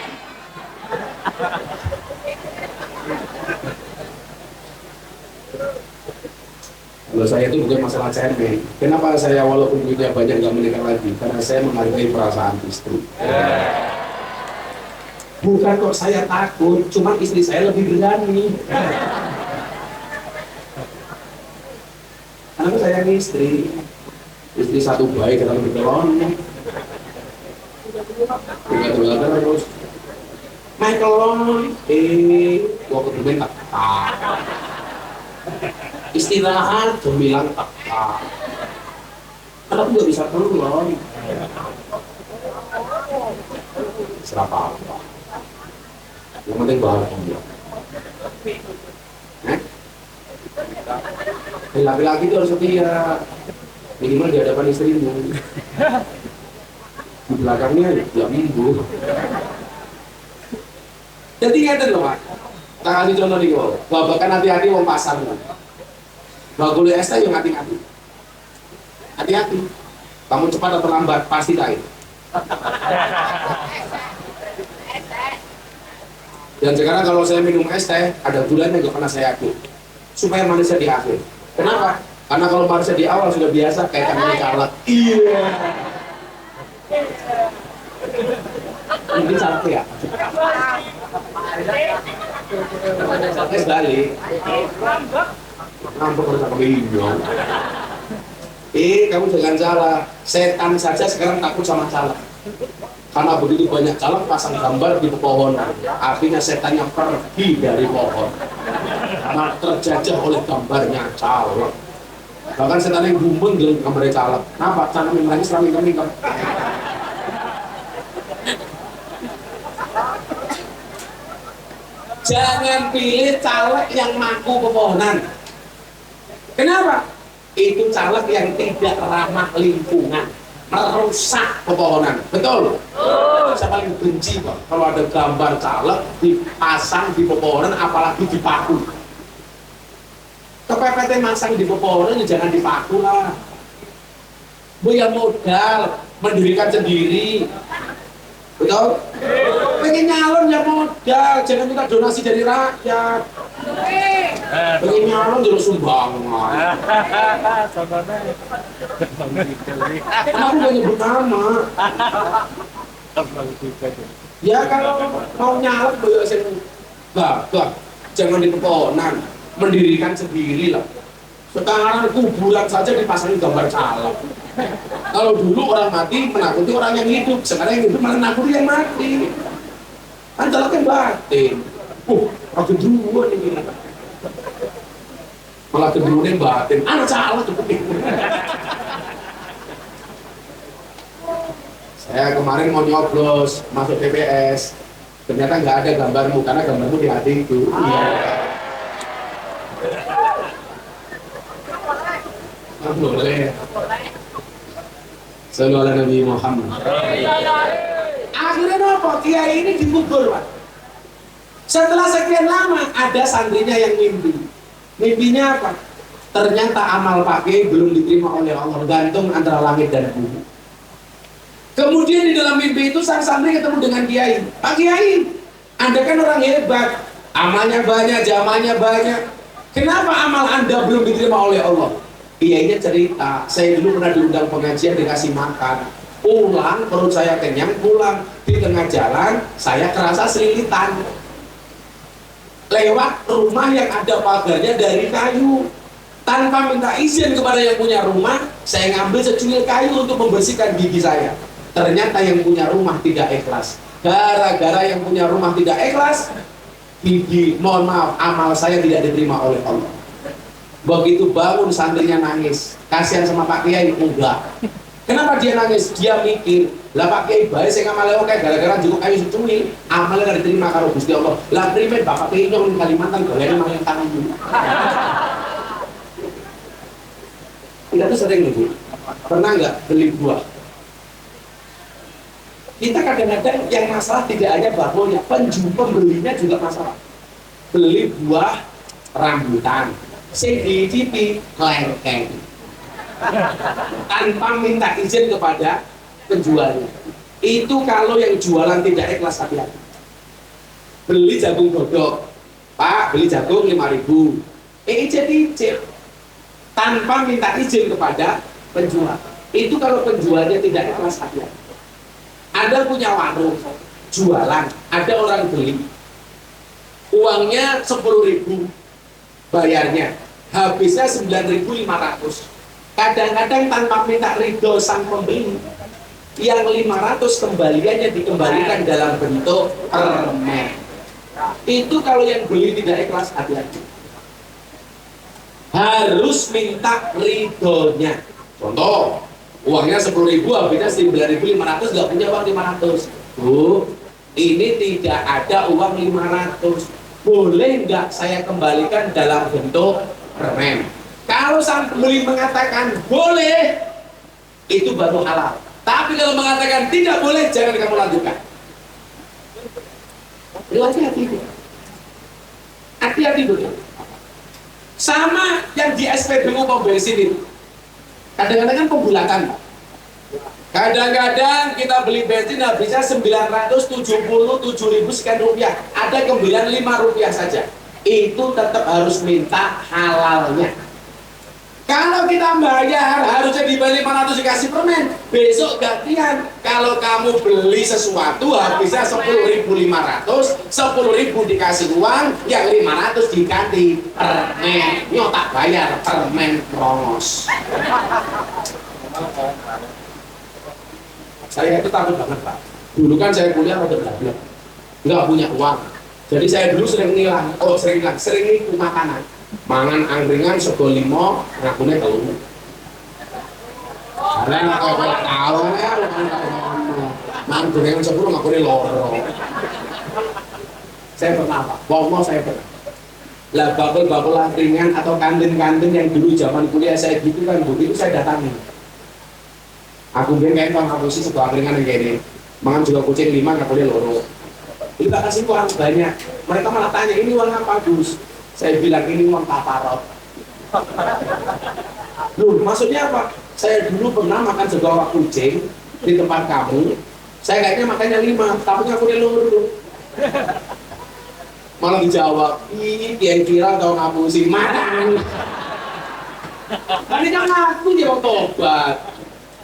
Kalau saya itu bukan masalah cemen. Kenapa saya walaupun duitnya banyak nggak menikah lagi? Karena saya menghargai perasaan istri. Bukan kok saya takut, cuman istri saya lebih berani. Karena saya istri satu baik, kita lebih kelon. Terus main kelon, gua ketemuin tak. Istirahat, dia bilang tak. Karena aku nggak bisa kelon. Serapa apa? Yang penting bahagia. Laki-laki itu harus setia, minimal di hadapan istrimu. Di belakangnya ya minggu. Jadi ingatkan loh Pak, tak kasih contoh nih kok. Babakan hati-hati wong pasar. Bagul es yang hati-hati. Hati-hati. Kamu cepat atau lambat pasti kain. Dan sekarang kalau saya minum es teh, ada gulanya gak pernah saya aduk, supaya manisnya di akhir. Kenapa? Karena kalau manisnya di awal sudah biasa, kayak tangannya calak. Iya. Mungkin salah ya. Es balik. Ngambek harus pakai hijau. Kamu jangan salah. Setan saja sekarang takut sama calak. Karena begitu banyak calak pasang gambar di pepohonan, artinya setannya pergi dari pohon karena terjajah oleh gambarnya calak. Bahkan setan yang gumbeng dengan gambarnya calak. Kenapa? Canamin lagi serami-serami. Jangan pilih caleg yang mampu pepohonan. Kenapa? Itu caleg yang tidak ramah lingkungan, merusak pepohonan. Betul? Saya paling benci kok kalau ada gambar caleg dipasang di pepohonan, apalagi dipaku. Kepepet masang di pepohonan jangan dipaku lah. Punya modal mendirikan sendiri. Betul? Pengen nyalon ya modal, jangan minta donasi dari rakyat. Pengen nyalon dulu sumbangan. Aku gak nyebut nama. Ya kalau mau nyalon boleh sih. Gak. Jangan di pepohonan. Mendirikan sendiri lah. Sekarang kuburan saja dipasangin gambar calon. Kalau dulu orang mati menakuti orang yang hidup, sekarang yang hidup malah menakuti yang mati. Antara kan batin. Aku duluan ini. Malah keduluan batin. Anak salah tuh. Saya kemarin mau nyoblos masuk TPS, ternyata nggak ada gambarmu karena gambarmu di hatiku. Boleh. Sallallahu alaihi Nabi Muhammad. Akhirnya apa? Kiai ini dikubur, Pak. Setelah sekian lama ada santrinya yang mimpi. Mimpinya apa? Ternyata amal Pak Kiai belum diterima oleh Allah, gantung antara langit dan bumi. Kemudian di dalam mimpi itu sang santri ketemu dengan Kiai. Pak Kiai, Anda kan orang hebat, amalnya banyak, jamannya banyak. Kenapa amal Anda belum diterima oleh Allah? Kiainya cerita, saya dulu pernah diundang pengajian dikasih makan, pulang perut saya kenyang, pulang di tengah jalan saya kerasa selilitan lewat rumah yang ada pagarnya dari kayu. Tanpa minta izin kepada yang punya rumah, saya ngambil secuil kayu untuk membersihkan gigi saya. Ternyata yang punya rumah tidak ikhlas. Gara-gara yang punya rumah tidak ikhlas, mohon maaf, amal saya tidak diterima oleh Allah. Begitu bangun santrinya nangis, kasihan sama Pak Kiai, enggak. Kenapa dia nangis? Dia mikir, lah Pak Kiai baik saya ngamalnya oke, gara-gara juga kayu secumi, amalnya gak diterima karo Gusti Allah. Lah primen Bapak Kiai nyong Kalimantan, goleknya malah yang tangan dulu. Kita tuh sering nih, Bu. Pernah nggak beli buah? Kita kadang-kadang yang masalah tidak hanya bakulnya, pembelinya juga masalah. Beli buah rambutan, sing dicicipi lengkeng, tanpa minta izin kepada penjualnya. Itu kalau yang jualan tidak ikhlas, hati-hati. Beli jagung godok, Pak beli jagung 5.000, icip tanpa minta izin kepada penjual. Itu kalau penjualnya tidak ikhlas, hati-hati. Anda punya warung jualan, ada orang beli, uangnya 10.000, bayarnya habisnya 9.500. Kadang-kadang tanpa minta ridho sang pembeli, yang 500 kembaliannya dikembalikan dalam bentuk permen. Itu kalau yang beli tidak ikhlas, hati-hati. Harus minta ridhonya. Contoh, uangnya 10.000, habisnya 9.500, nggak punya uang 500. Bu, ini tidak ada uang 500. Boleh nggak saya kembalikan dalam bentuk permen? Kalau sang pembeli mengatakan boleh, itu baru halal. Tapi kalau mengatakan tidak boleh, jangan kamu lanjutkan. Hati-hati, hati-hati betul. Sama yang di SPBU pom bensin itu, kadang-kadang kan pembulatan. Kadang-kadang kita beli bensin habisnya 977.000 sekian rupiah, ada kembalian 5 rupiah saja. Itu tetap harus minta halalnya. Kalau kita bayar harusnya dibalik 500 dikasih permen. Besok gantian, kalau kamu beli sesuatu habisnya 10.500, 10.000 dikasih uang, yang 500 diganti permen. Nyotak bayar permen rongos. Saya itu takut banget, Pak. Dulu kan saya kuliah rada blablak, nggak punya uang. Jadi saya dulu sering nilang, sering nipu makanan. Mangan angkringan sego limo, ngakune telu. Karena kalau tahu ya, mangan gorengan 10 ngakune loro. Saya pernah, Pak. Wong saya pernah. Lah bakul-bakul angkringan atau kantin-kantin yang dulu zaman kuliah saya gitu kan, Bu, itu saya datangi. Aku bilang kayak ngapusi sebuah angkringan yang kayak ini, mangan juga kucing 5 ngakune loro. Itu tak kasih uang banyak. Mereka malah tanya, ini uang apa, Gus? Saya bilang ini uang paparot. Loh, maksudnya apa? Saya dulu pernah makan sebuah kucing di tempat kamu. Saya kayaknya makannya 5, tapi aku loro. Malah dijawab, ih kira tau ngapusi marang. Kan dia ngaku dia mau tobat.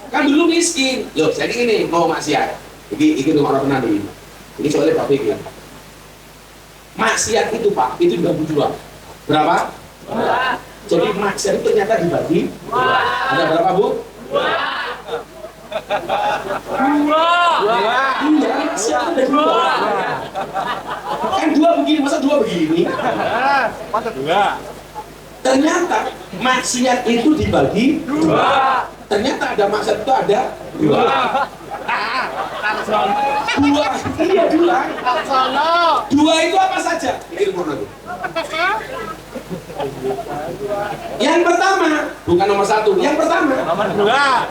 Kan dulu miskin. Loh, jadi ini mau maksiat. Ini rumah orang tenan ini. Ini soalnya Pak Fikri. Maksiat itu Pak, itu dibagi dua. Berapa? Dua. Jadi maksiat itu ternyata dibagi dua. Ada berapa Bu? Dua. Iya, maksiat ada dua. Kan dua begini, masa dua begini? Masa dua? Ternyata maksiat itu dibagi dua. Ternyata ada maksiat itu ada dua. Dua, iya dua. Dua itu apa saja? Ini lagi. Yang pertama, bukan nomor satu. Yang pertama, Nomor dua.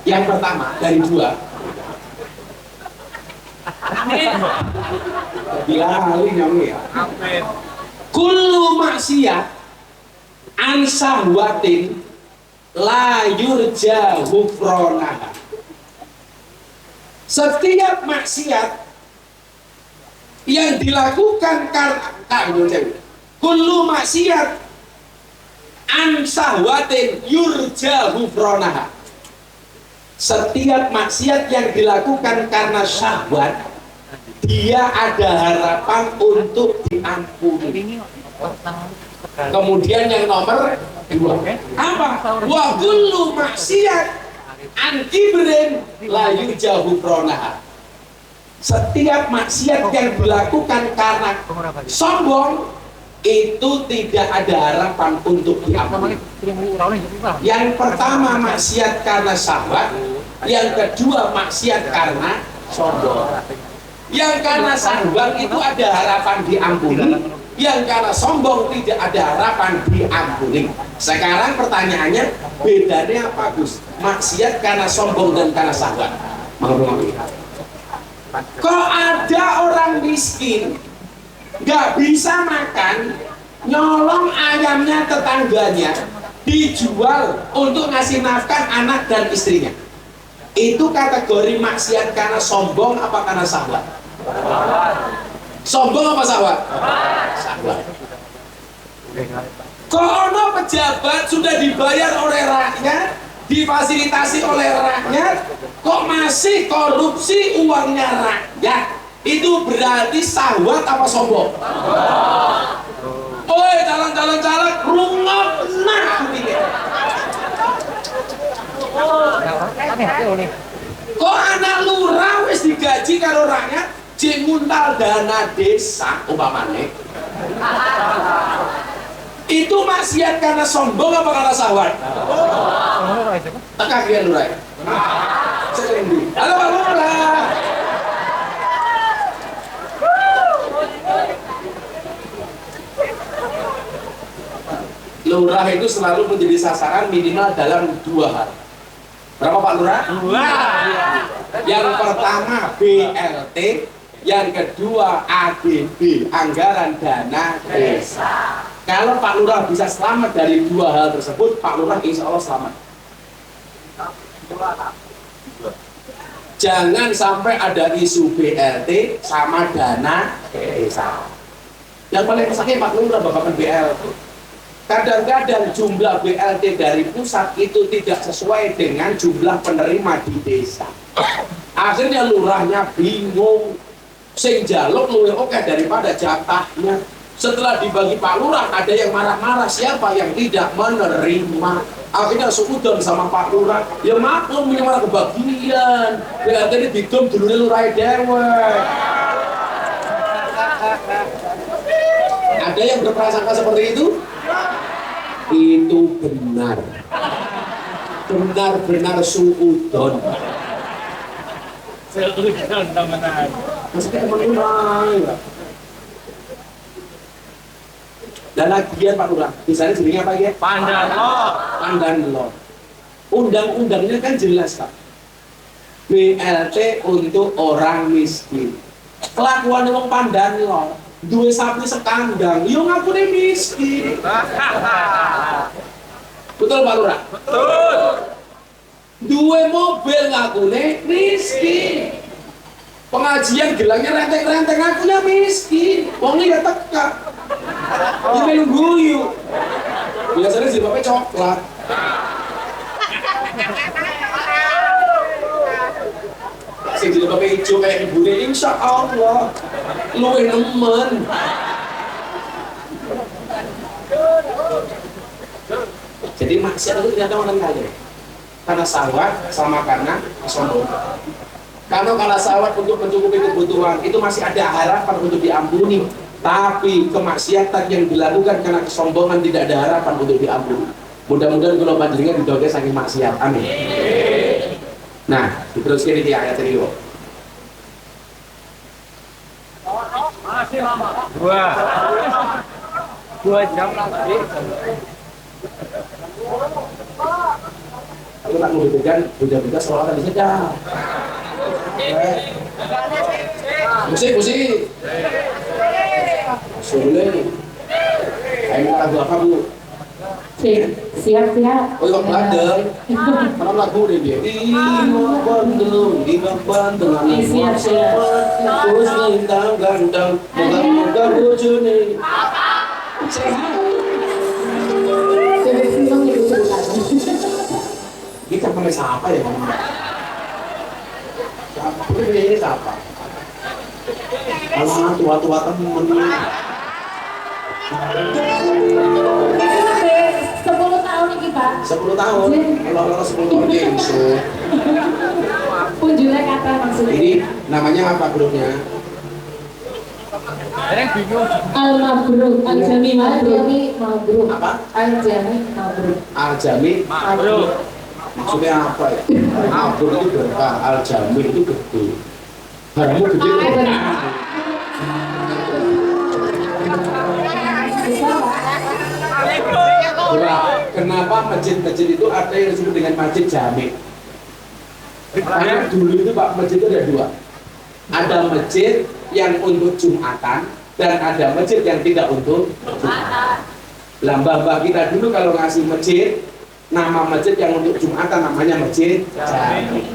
yang pertama dari dua. Bilali nyamuk ya. Amin. Kullu maksiat an sahwatin la yurja ghufranaha. Setiap maksiat yang dilakukan karena kullu maksiat an sahwatin yurja ghufranaha. Setiap maksiat yang dilakukan karena syahwat, dia ada harapan untuk diampuni. Kemudian yang nomor dua, apa? Wa kullu maksiat an kibrin la yurja ghufranaha. Setiap maksiat yang dilakukan karena sombong, itu tidak ada harapan untuk diampuni. Yang pertama maksiat karena syahwat, yang kedua maksiat karena sombong. Yang karena syahwat itu ada harapan diampuni, yang karena sombong tidak ada harapan diampuni. Sekarang pertanyaannya, bedanya apa Gus? Maksiat karena sombong dan karena syahwat. Kok ada orang miskin nggak bisa makan, nyolong ayamnya tetangganya, dijual untuk ngasih nafkah anak dan istrinya? Itu kategori maksiat karena sombong apa karena syahwat? Sombong apa syahwat? Syahwat. Kok ono pejabat sudah dibayar oleh rakyat, difasilitasi oleh rakyat, kok masih korupsi uangnya rakyat? Itu berarti syahwat apa sombong? Oi, calon-calon caleg rungok nah ini. Kok anak lurah wis digaji karo rakyat jek nguntal dana desa umpamane. Itu maksiat karena sombong apa karena syahwat? Tengah kalian lurah. Halo Pak Lurah. Lurah itu selalu menjadi sasaran minimal dalam 2 hal. Berapa Pak Lurah? 2. Yang pertama BLT, yang kedua ADB, anggaran dana desa. Kalau Pak Lurah bisa selamat dari 2 hal tersebut, Pak Lurah insya Allah selamat. Jangan sampai ada isu BLT sama dana desa. Yang paling sakit Pak Lurah babakan BLT. Kadang-kadang jumlah BLT dari pusat itu tidak sesuai dengan jumlah penerima di desa. Akhirnya lurahnya bingung, sing jaluk luwih oke daripada jatahnya. Setelah dibagi Pak Lurah, ada yang marah-marah, siapa yang tidak menerima. Akhirnya suudon sama Pak Lurah, ya maklum ini malah kebagian. BLT ini digom dulu lurah dewe. Ada yang berprasangka seperti itu? Itu benar, benar-benar suudon. Suudon teman-teman. Maksudnya teman-teman. Dan lagian Pak Lurah, misalnya jadinya apa ya? Pandan lo. Undang-undangnya kan jelas Pak. BLT untuk orang miskin. Kelakuan wong pandan lo. Dua sapi sekandang, yo ngaku nih miskin. Betul Pak Lurah? Betul. Dua mobil ngaku nih miskin. Pengajian gelangnya renteng-renteng, aku ya miskin. Wong ya teka. Ini melu guyu. Biasanya jilbabnya coklat. Sing jilbabnya hijau kayak ibune, insya Allah luwih nemen. Jadi maksiat itu ternyata orang kaya. Karena syahwat sama karena kesombongan. Kalau syahwat untuk mencukupi kebutuhan itu masih ada harapan untuk diampuni. Tapi kemaksiatan yang dilakukan karena kesombongan tidak ada harapan untuk diampuni. Mudah-mudahan kalau panjenengan didoge saking maksiat. Amin. Nah, diteruskan di ayat ini kok. Masih lama. 2 jam lagi. Aku tak mau diberikan budak-budak seolah tadi sedang. Musik. Boleh. Ayo lagu apa bu? Siap. Oh iya bandel. Mana lagu deh dia? Di Bandung, Siap. terus bintang ganteng, moga-moga bojone. Bebek Singkong itu ceritanya. Kita pakai siapa ya kamu? Siapa? Ini siapa? Alah tua-tua temen. 10 tahun ini Pak. 10 tahun. Kalau 10 tahun dia insur. Punjulnya kata maksudnya. Ini namanya apa grupnya? Ada yang bingung. Al-Mabruk, Al-Jami Mabruk. Apa? Al-Jami Mabruk. Al-Jami. Bro. Maksudnya apa ya? Abdul itu berkah, Al-Jami itu gede. Haramu gede. Kenapa masjid-masjid itu ada yang disebut dengan masjid jami? Karena dulu itu Pak, masjid itu ada 2. Ada masjid yang untuk Jumatan dan ada masjid yang tidak untuk Jumatan. Mbah kita dulu kalau ngasih masjid, nama masjid yang untuk Jumatan namanya masjid jami.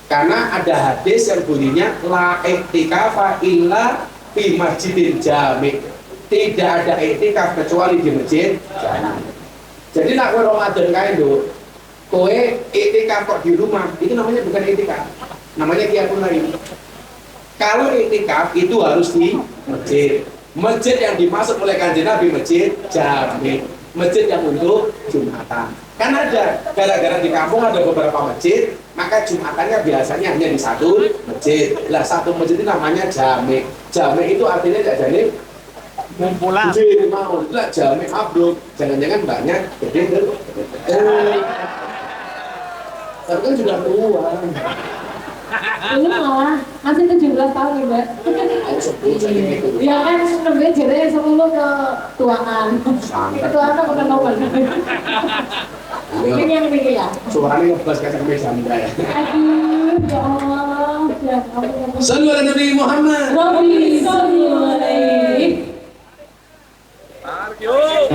Karena ada hadis yang bunyinya la i'tikafa illa fi masjidil jami. Tidak ada i'tikaf kecuali di masjid jami. Jadi nak Ramadan kae lho, kowe i'tikaf kok di rumah, itu namanya bukan i'tikaf. Namanya qiyamul lail. Kalau i'tikaf itu harus di masjid. Masjid yang dimaksud oleh Kanjeng Nabi masjid jami. Masjid yang untuk Jumatan. Kan ada, gara-gara di kampung ada beberapa masjid, maka Jumatannya biasanya hanya di satu masjid. Lah satu masjid itu namanya jami. Jami itu artinya jadi Kumpulan. gede mau, itulah jami mabruk. Jangan-jangan banyak gede. Tapi kan sudah tua. Ini malah masih 17 tahun ya Mbak. Aku sebut jadi gitu. Ya kan lebih jadi 10 ke tuaan. Sangat. Tuaan apa bukan nomor. Ini yang ini ya. Suaranya ngebas kayak meja Anda ya. Aduh, ya Allah, ya Allah. Sallu ala Nabi Muhammad. Rabbi salli alaihi. Yuk.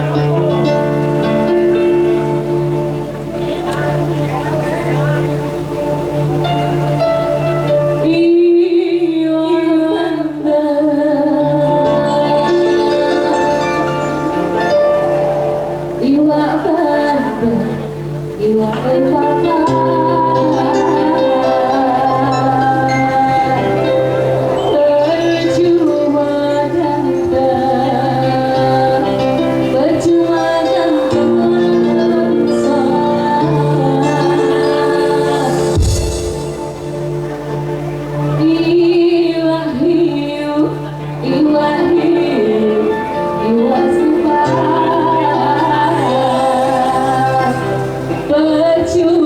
But you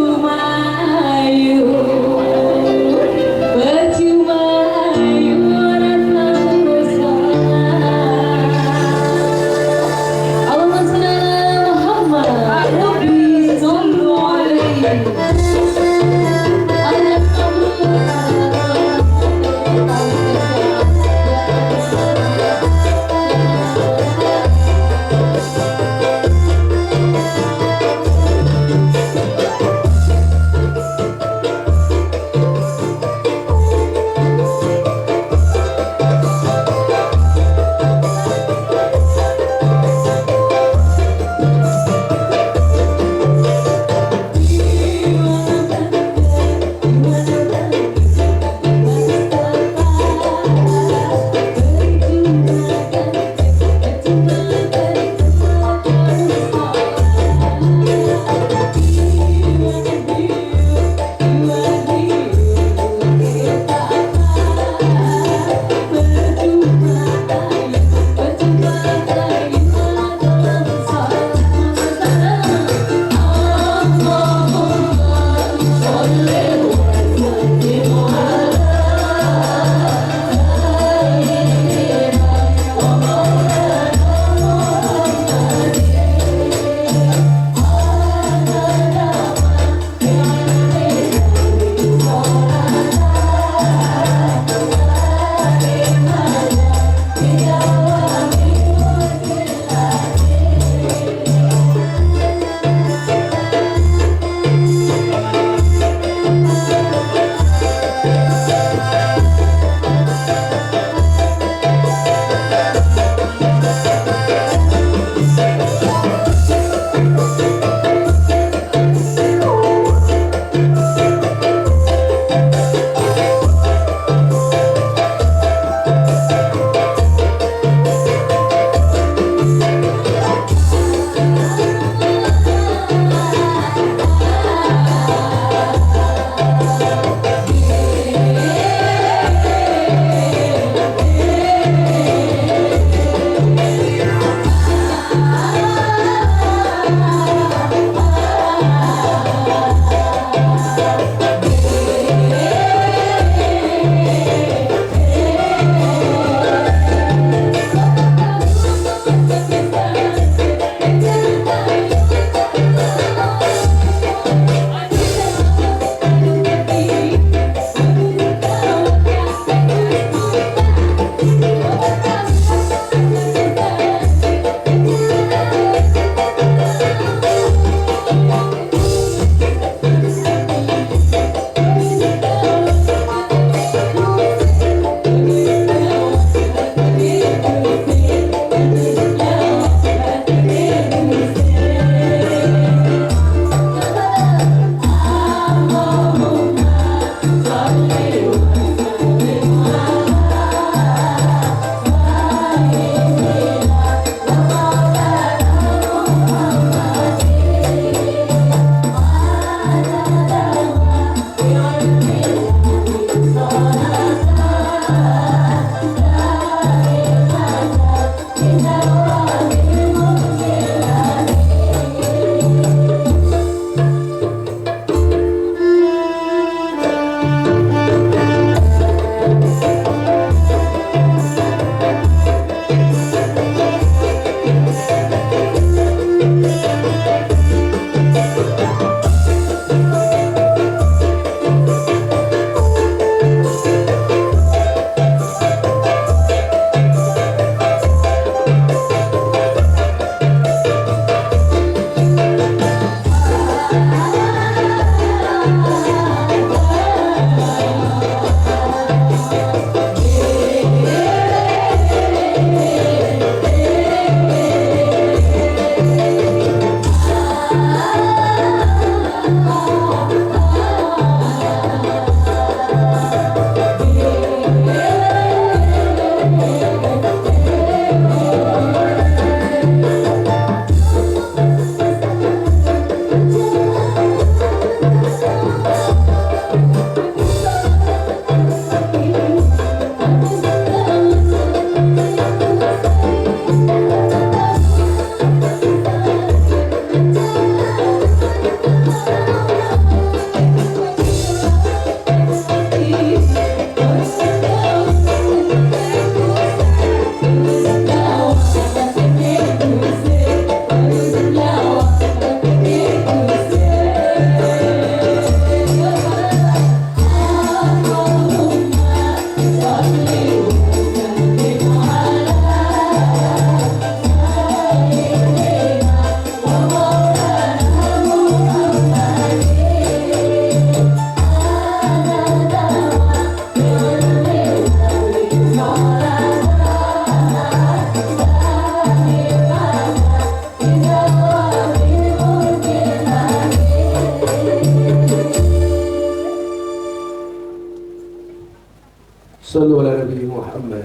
Sallu ala Nabi Muhammad.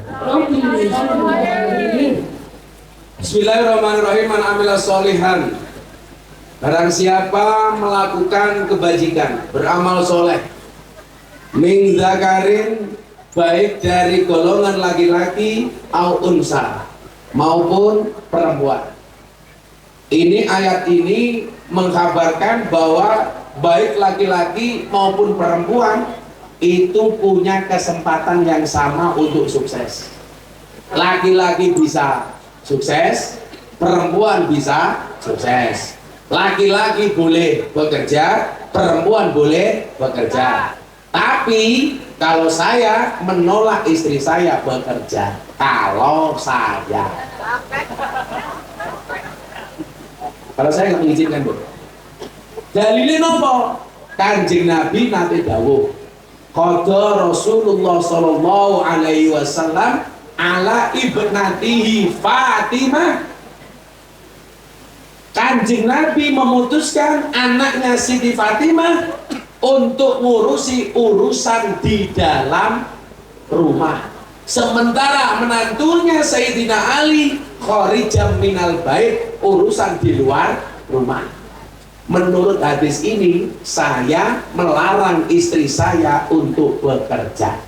Bismillahirrahmanirrahim. Man amila solihan, barang siapa melakukan kebajikan, beramal soleh, min zakarin, baik dari golongan laki-laki au unsa maupun perempuan. Ini ayat ini mengkabarkan bahwa baik laki-laki maupun perempuan itu punya kesempatan yang sama untuk sukses. Laki-laki bisa sukses, perempuan bisa sukses. Laki-laki boleh bekerja, perempuan boleh bekerja. Tapi kalau saya menolak istri saya bekerja, kalau saya nggak mengizinkan, Bu. Dalilnya nopo? Kanjeng Nabi nate dawuh, qada Rasulullah sallallahu alaihi wasallam ala ibnatihi Fatimah. Kanjeng Nabi memutuskan anaknya Siti Fatimah untuk ngurusi urusan di dalam rumah, sementara menantunya Sayyidina Ali kharijam minal bait, urusan di luar rumah. Menurut hadis ini, saya melarang istri saya untuk bekerja.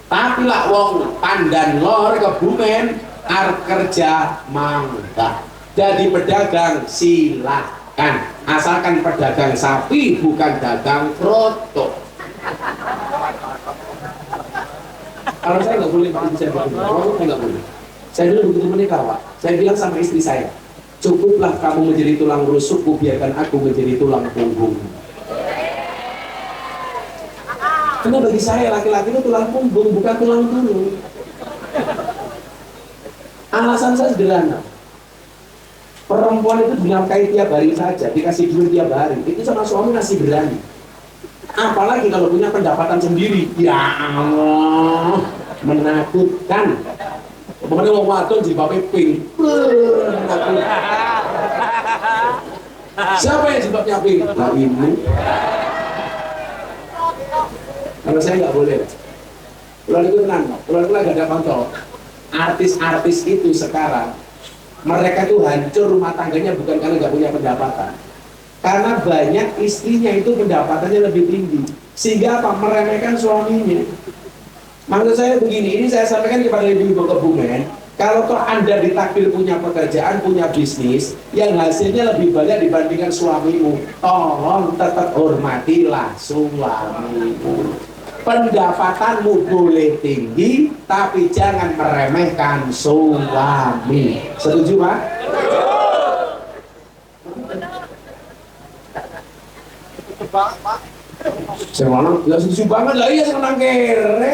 Tapi lah wong pandan lor Kebumen arep kerja mangga. Jadi pedagang silakan, asalkan pedagang sapi bukan dagang kroto. Kalau saya nggak boleh pakai saya nggak boleh. Saya dulu begitu menikah, Pak. Saya bilang sama istri saya, cukuplah kamu menjadi tulang rusukku, biarkan aku menjadi tulang punggung. Karena bagi saya laki-laki itu tulang punggung, bukan tulang tulung. Alasan saya sederhana. Perempuan itu dinafkahi tiap hari saja, dikasih duit tiap hari, itu sama suami masih berani. Apalagi kalau punya pendapatan sendiri, ya Allah, menakutkan. Pokoknya mau wadon jilbabnya pink, menakutkan. Siapa yang jilbabnya pink? Nah ini. Kalau saya nggak boleh. Kalau itu tenang, kalau itu lagi ada kontrol. Artis-artis itu sekarang, mereka tuh hancur rumah tangganya bukan karena nggak punya pendapatan, karena banyak istrinya itu pendapatannya lebih tinggi, sehingga apa? Meremehkan suaminya. Maksud saya begini, ini saya sampaikan kepada ibu-ibu Kebumen, kalau toh Anda ditakdir punya pekerjaan, punya bisnis yang hasilnya lebih banyak dibandingkan suamimu, tolong tetap hormatilah suamimu. Pendapatanmu boleh tinggi, tapi jangan meremehkan suami. Setuju, Pak? Saya mana? Ya setuju banget lah, iya senang kere.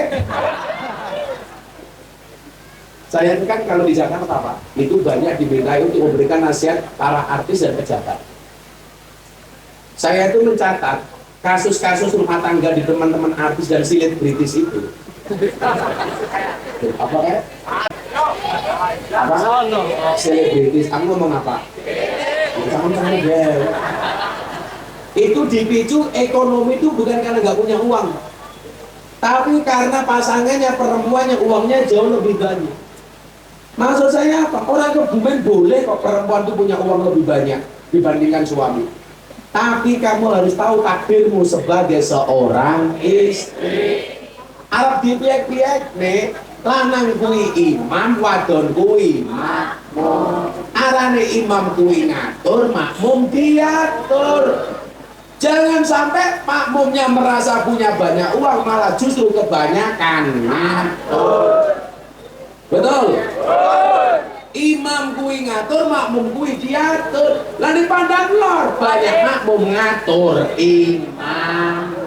Saya kan kalau di Jakarta, Pak, itu banyak dimintai untuk memberikan nasihat para artis dan pejabat. Saya itu mencatat kasus-kasus rumah tangga di teman-teman artis dan selebritis itu. Apa ya? Apa? Selebritis. Kamu ngomong apa? Jangan deh. Itu dipicu ekonomi itu bukan karena nggak punya uang, tapi karena pasangannya perempuannya uangnya jauh lebih banyak. Maksud saya apa? Orang Kebumen boleh kok perempuan itu punya uang lebih banyak dibandingkan suami. Tapi kamu harus tahu takdirmu sebagai seorang istri. Arab dipiak-piak nih, lanang kuwi imam, wadon kuwi makmum. Arane imam kuwi ngatur, makmum diatur. Jangan sampai makmumnya merasa punya banyak uang, malah justru kebanyakan ngatur. Betul? Imam kuwi ngatur, makmum kuwi diatur. Lah dipandang lor, banyak makmum ngatur imam.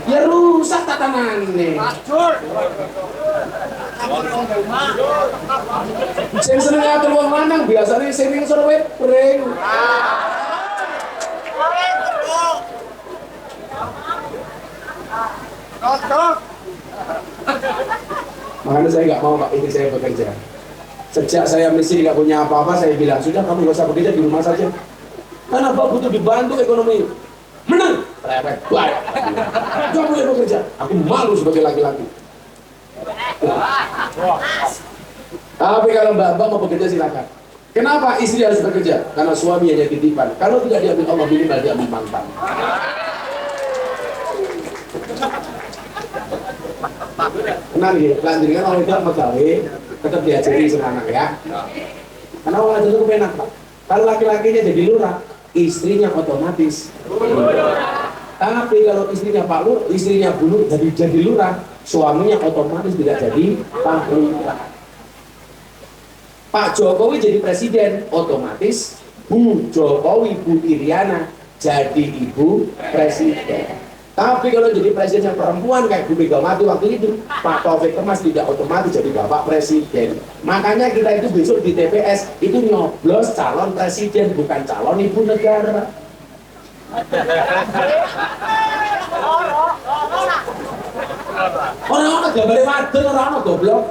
Ya rusak tatanane. Sing seneng ngatur wong lanang biasane sing ning serwet pring. Makanya saya nggak mau Pak ini saya bekerja. Sejak saya miskin nggak punya apa-apa, saya bilang sudah kamu nggak usah bekerja di rumah saja. Karena Bapak butuh dibantu ekonomi. Menang. Baik. Kamu yang bekerja. Aku malu sebagai laki-laki. Tapi kalau Mbak mau bekerja silakan. Kenapa istri harus bekerja? Karena suami hanya titipan. Kalau tidak diambil Allah minimal dia memantang. Tenang ya, lanjutkan orang itu pegawai tetap diajari sama anak ya. Karena orang itu kepenak Pak. Kalau laki-lakinya jadi lurah, istrinya otomatis. Tapi kalau istrinya Pak Lur, istrinya Bu jadi lurah, suaminya otomatis tidak jadi Pak Lurah. Pak Jokowi jadi presiden, otomatis Bu Jokowi, Bu Iriana jadi ibu presiden. Tapi kalau jadi presiden yang perempuan kayak Bu Megawati waktu itu, Pak Taufik Kemas tidak otomatis jadi bapak presiden. Makanya kita itu besok di TPS itu nyoblos calon presiden, bukan calon ibu negara. Orang-orang gambare wadon orang-orang goblok.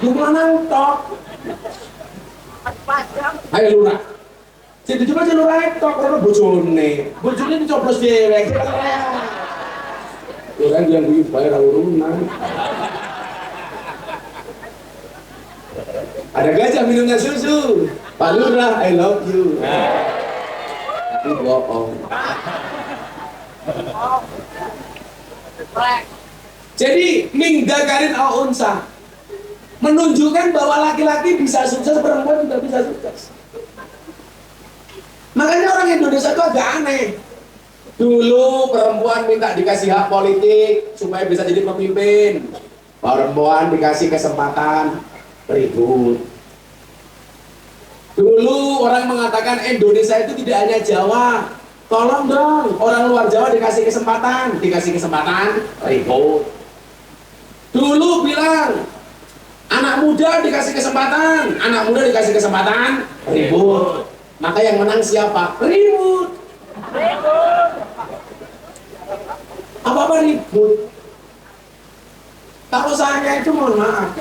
Yung lanang tok. Ayo lurah. Jadi cuma lurah tok karena bojone dicoblos dewek. Orang yang kuwi bayar urunan. Ada gajah minumnya susu. Pak Lurah, I love you. Tapi bohong. Jadi minggakarin al-unsa menunjukkan bahwa laki-laki bisa sukses, perempuan juga bisa sukses. Makanya orang Indonesia itu agak aneh. Dulu perempuan minta dikasih hak politik supaya bisa jadi pemimpin. Perempuan dikasih kesempatan ribut. Dulu orang mengatakan Indonesia itu tidak hanya Jawa. Tolong dong, orang luar Jawa dikasih kesempatan ribut. Dulu bilang anak muda dikasih kesempatan ribut. Maka yang menang siapa? Ribut. Apa-apa ribut. Kalau saya itu mohon maaf,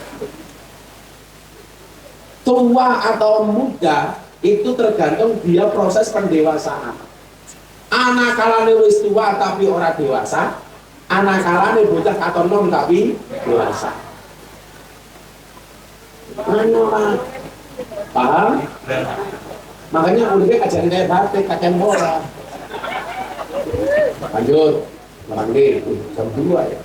tua atau muda itu tergantung dia proses pendewasaan. Anak kalane wis tua tapi ora dewasa, anak kalane bocah atau nom tapi dewasa. Paham? Makanya udah ajarin kayak batik, kacang bola. Lanjut, melanggi, jam 2 ya.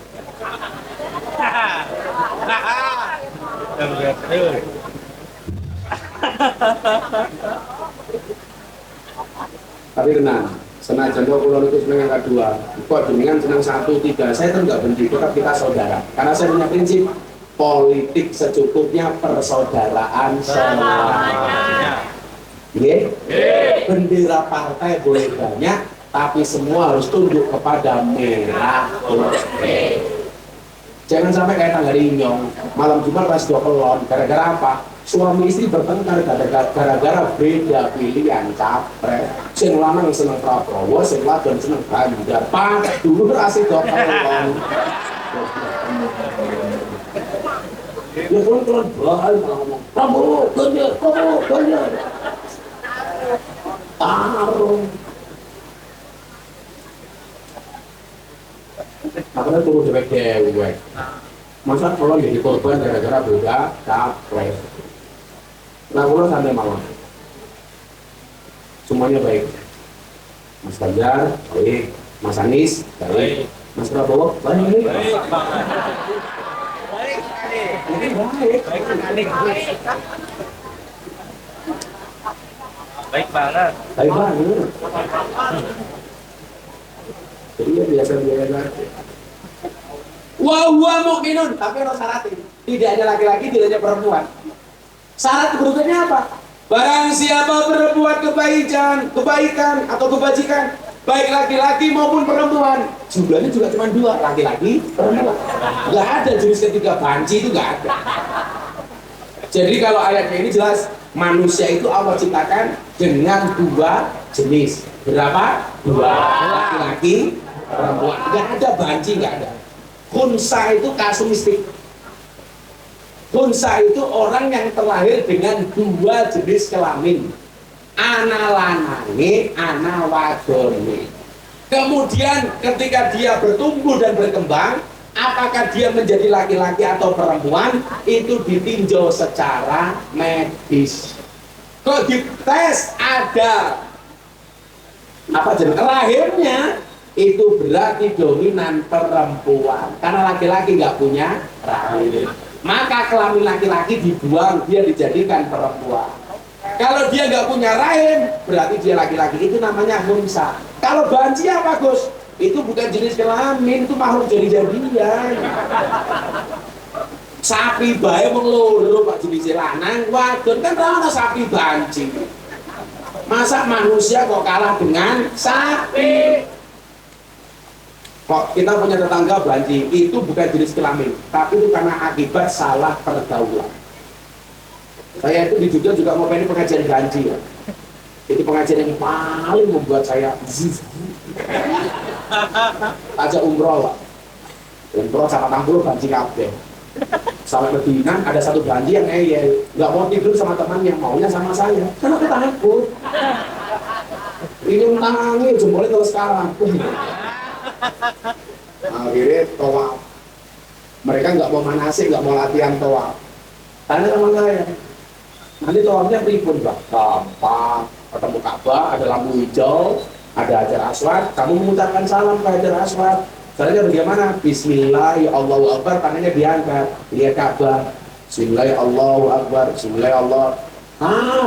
Tapi tenang, senajan kula niku seneng angka 2, kok jenengan seneng 1, 3, saya tuh nggak benci, tetap kita saudara. Karena saya punya prinsip politik secukupnya, persaudaraan selamanya. Bendera partai boleh banyak, tapi semua harus tunduk kepada merah putih. Jangan sampai kayak tanggal inyong, malam Jumat pas 2 kelon, gara-gara apa? Suami istri bertengkar gara-gara beda pilihan capres. Sing lanang seneng Prabowo, sing wadon seneng Ganjar. Pak dulu berhasil 2 kelon. Ya kelon bahal ngomong Prabowo, Ganjar. Tarung. Makanya turun dewek. Masa kalau jadi korban gara-gara beda capres. Nah, kalau sampai malam semuanya baik. Mas Ganjar baik, Mas Anies baik, Mas Prabowo baik. Ini baik. Baik banget. Baik banget. Jadi ya biasa-biasa aja. Wa huwa mu'minun, tapi ada syaratnya. Tidak hanya laki-laki, tidak hanya perempuan. Syarat berikutnya apa? Barang siapa berbuat kebaikan atau kebajikan, baik laki-laki maupun perempuan, jumlahnya juga cuma 2, laki-laki, perempuan. Nggak ada jenis ketiga, banci itu nggak ada. Jadi kalau ayatnya ini jelas, manusia itu Allah ciptakan dengan 2 jenis. Berapa? 2, laki-laki, perempuan. Nggak ada banci, nggak ada. Khunsa itu kasuistik. Khunsa itu orang yang terlahir dengan 2 jenis kelamin, ana lanange, ana wadone. Kemudian ketika dia bertumbuh dan berkembang, apakah dia menjadi laki-laki atau perempuan, itu ditinjau secara medis. Kalau dites ada apa jenis rahimnya, itu berarti dominan perempuan, karena laki-laki nggak punya rahim. Maka kelamin laki-laki dibuang, dia dijadikan perempuan. Kalau dia nggak punya rahim, berarti dia laki-laki, itu namanya khunsa. Kalau banci apa Gus? Itu bukan jenis kelamin, itu makhluk jadi-jadian. Sapi bae wong loro Pak jenis lanang, wadon kan ora sapi banci. Masa manusia kok kalah dengan sapi? Kok kita punya tetangga banci, itu bukan jenis kelamin, tapi itu karena akibat salah pergaulan. Saya itu di Jogja juga mau pengen pengajian banci ya. Itu pengajian yang paling membuat saya ajak umroh Pak. Umroh sama tampil banci kabeh. Sampai Medina ada satu banci yang nggak mau tidur sama temannya, maunya sama saya. Karena kita takut. Ini nangis jempolnya terus sekarang. Akhirnya tawaf. Mereka nggak mau manasik, nggak mau latihan tawaf. Tanya sama saya, nanti tawafnya pripun Pak? Gampang, ketemu Ka'bah, ada lampu hijau, ada Hajar Aswad, kamu mengucapkan salam ke Hajar Aswad. Caranya bagaimana? Bismillah ya Allahu Akbar, tangannya diangkat, lihat Ka'bah. Bismillah ya Allahu Akbar, Bismillah ya Allah.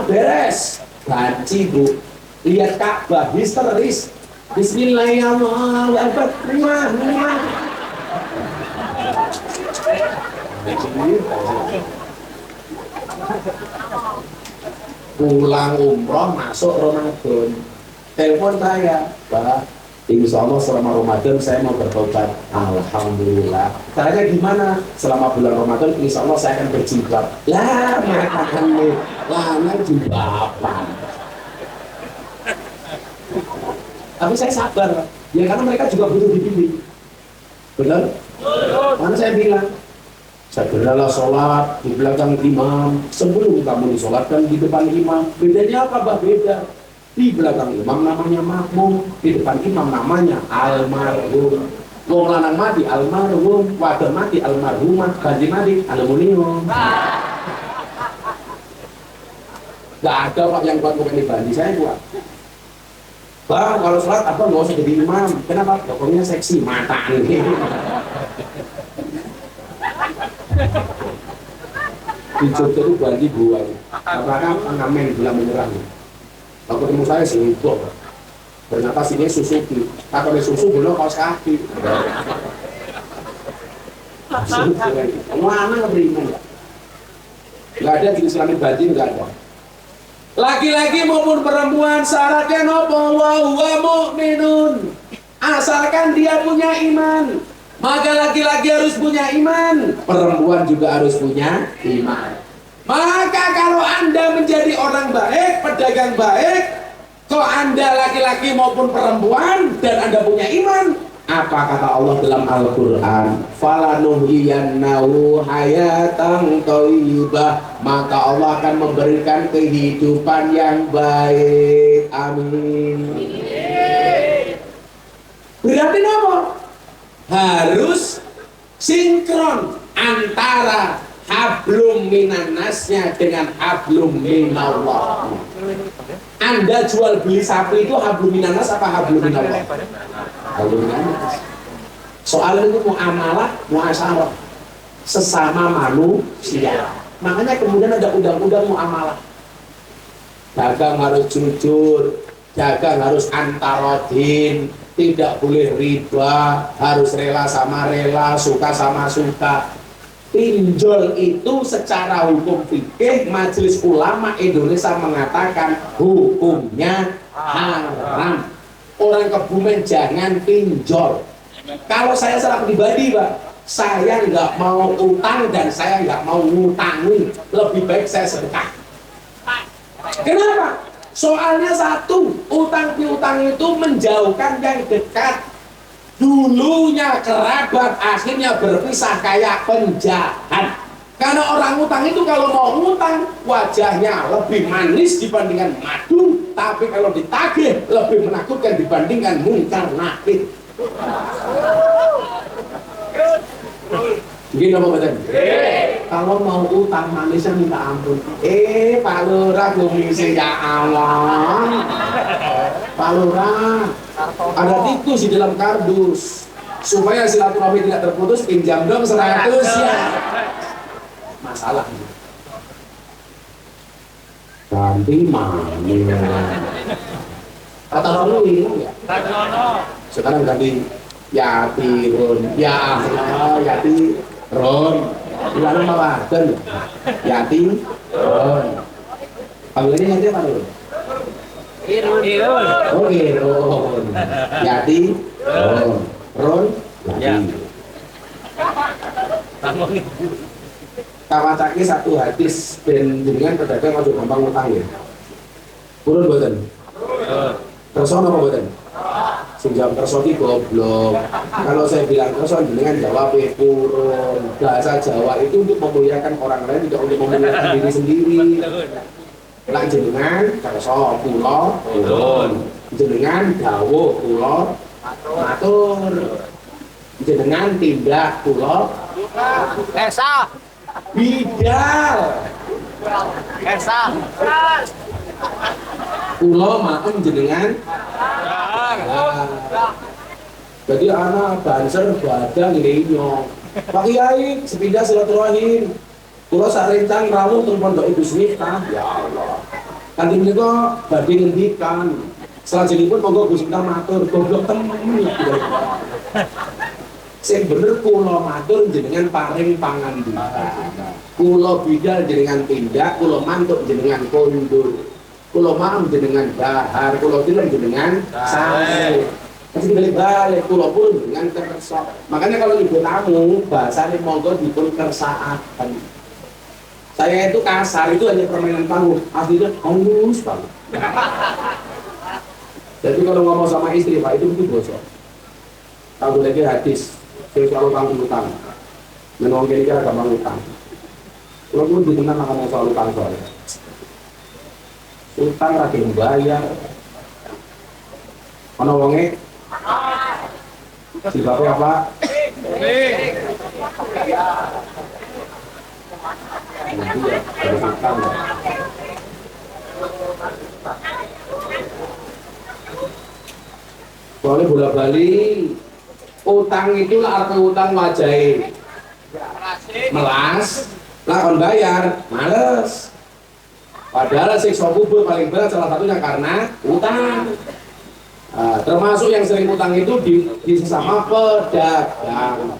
Beres. Banci Bu, lihat Ka'bah, histeris. Bismillahirrahmanirrahim. Pulang umroh masuk Ramadan, telepon saya, Pak, insya Allah selama Ramadan saya mau bertobat. Alhamdulillah. Caranya gimana? Selama bulan Ramadan insya Allah saya akan berjilbab. Lah mengatakan nih, lana jilbaban. Tapi saya sabar, ya karena mereka juga butuh dibimbing. Benar? Karena saya bilang, segeralah sholat di belakang imam sebelum kamu disolatkan di depan imam. Bedanya apa Mbak? Beda. Di belakang imam namanya makmum, di depan imam namanya almarhum. Wong lanang mati almarhum, wadon mati almarhumah, ganti mati aluminium. Gak ada Pak yang kuat bukan di Bandi, saya kuat. Bang, kalau sholat apa nggak usah jadi imam. Kenapa? Pokoknya seksi, mata ini. Di Jogja itu Bandi buang. Karena pengamen gula menyerang. Kalau ketemu saya sibuk. Ternyata sini Suzuki. Kalau ada susu belum kaos kaki. Mana nggak beriman ya? Nggak ada jenis kelamin Bandi, nggak ada. Laki-laki maupun perempuan syaratnya nopo wa huwa mu'minun. Asalkan dia punya iman. Maka laki-laki harus punya iman, perempuan juga harus punya iman. Maka kalau Anda menjadi orang baik, pedagang baik, kalau Anda laki-laki maupun perempuan dan Anda punya iman, apa kata Allah dalam Al-Quran? Falanuhyiyannahu hayatan thayyibah. Maka Allah akan memberikan kehidupan yang baik. Amin. Berarti apa? Harus sinkron antara hablum minannasnya dengan hablum minallah. Anda jual beli sapi itu hablum minannas apa hablum minallah? Hablum minannas. Soalnya itu muamalah, muasyarah sesama manusia. Makanya kemudian ada undang-undang muamalah. Dagang harus jujur, dagang harus antarodin, tidak boleh riba, harus rela sama rela, suka sama suka. Pinjol itu secara hukum fikih Majelis Ulama Indonesia mengatakan hukumnya haram. Orang Kebumen jangan pinjol. Kalau saya secara pribadi, Pak, saya nggak mau utang dan saya nggak mau ngutangi, lebih baik saya sedekah. Kenapa? Soalnya satu, utang piutang itu menjauhkan yang dekat. Dulunya kerabat, akhirnya berpisah kayak penjahat. Karena orang utang itu kalau mau ngutang, wajahnya lebih manis dibandingkan madu, tapi kalau ditagih lebih menakutkan dibandingkan mungkar nakir. Gini apa betul? Kalau mau utang manisnya minta ampun. Pak Lurah komisi ya Allah. Pak Lurah, ada tikus di dalam kardus. Supaya silaturahmi tidak terputus, pinjam dong 100 ya. Masalah. Ganti mana? Kata dulu ya. Sekarang ganti Yati Ron, ya Allah, Yati Ron, lalu mawakan Yati Ron. Panggilannya Yati apa dulu? Irun. Oh Ron, Yati Ron, Yati. Kawacake satu hadis ben jenengan pedagang aja gampang ngutang ya. Purun mboten? Terus apa mboten? Sejam kerso ki goblok. Kalau saya bilang kerso dengan jawab purun. Bahasa Jawa itu untuk memuliakan orang lain, tidak untuk memuliakan diri sendiri. Lah jenengan kerso kula purun. Jenengan dawuh kula matur. Jenengan tindak kula Esa. bidal. Esa. Kula maem jenengan. Jadi anak banser badang lenyong. Pak Kiai sepindah silaturahim. Kula sarencang rawuh teng pondok Ibu Smita. Ya Allah. Kanthi menika badhe ngendikan. Salajengipun monggo Gus Miftah matur goblok temen. Sing bener kula matur jenengan paring pangandikan. Kula bidal jenengan tindak, kula mantuk jenengan kondur. Kula maem jenengan dahar, kula tilem jenengan sare. Masih balik-balik, kula pun dengan kersa. Makanya kalau ibu tamu, bahasanya monggo dipun kersaaken. Saya itu kasar, itu hanya permainan panggung. Aslinya halus banget. Jadi kalau ngomong sama istri, Pak, itu bosok. Kalau lagi hadis, saya selalu tanggung utang. Menong kira-kira gampang utang. Kalau pun dikenal akan selalu tanggung. Utang lagi membayar. Mana wonge? Si bapak apa? Soalnya bola bali utang itu lah arti utang wajai melas lah kon bayar males, padahal siksa kubur paling berat salah satunya karena utang. Termasuk yang sering utang itu di sesama pedagang.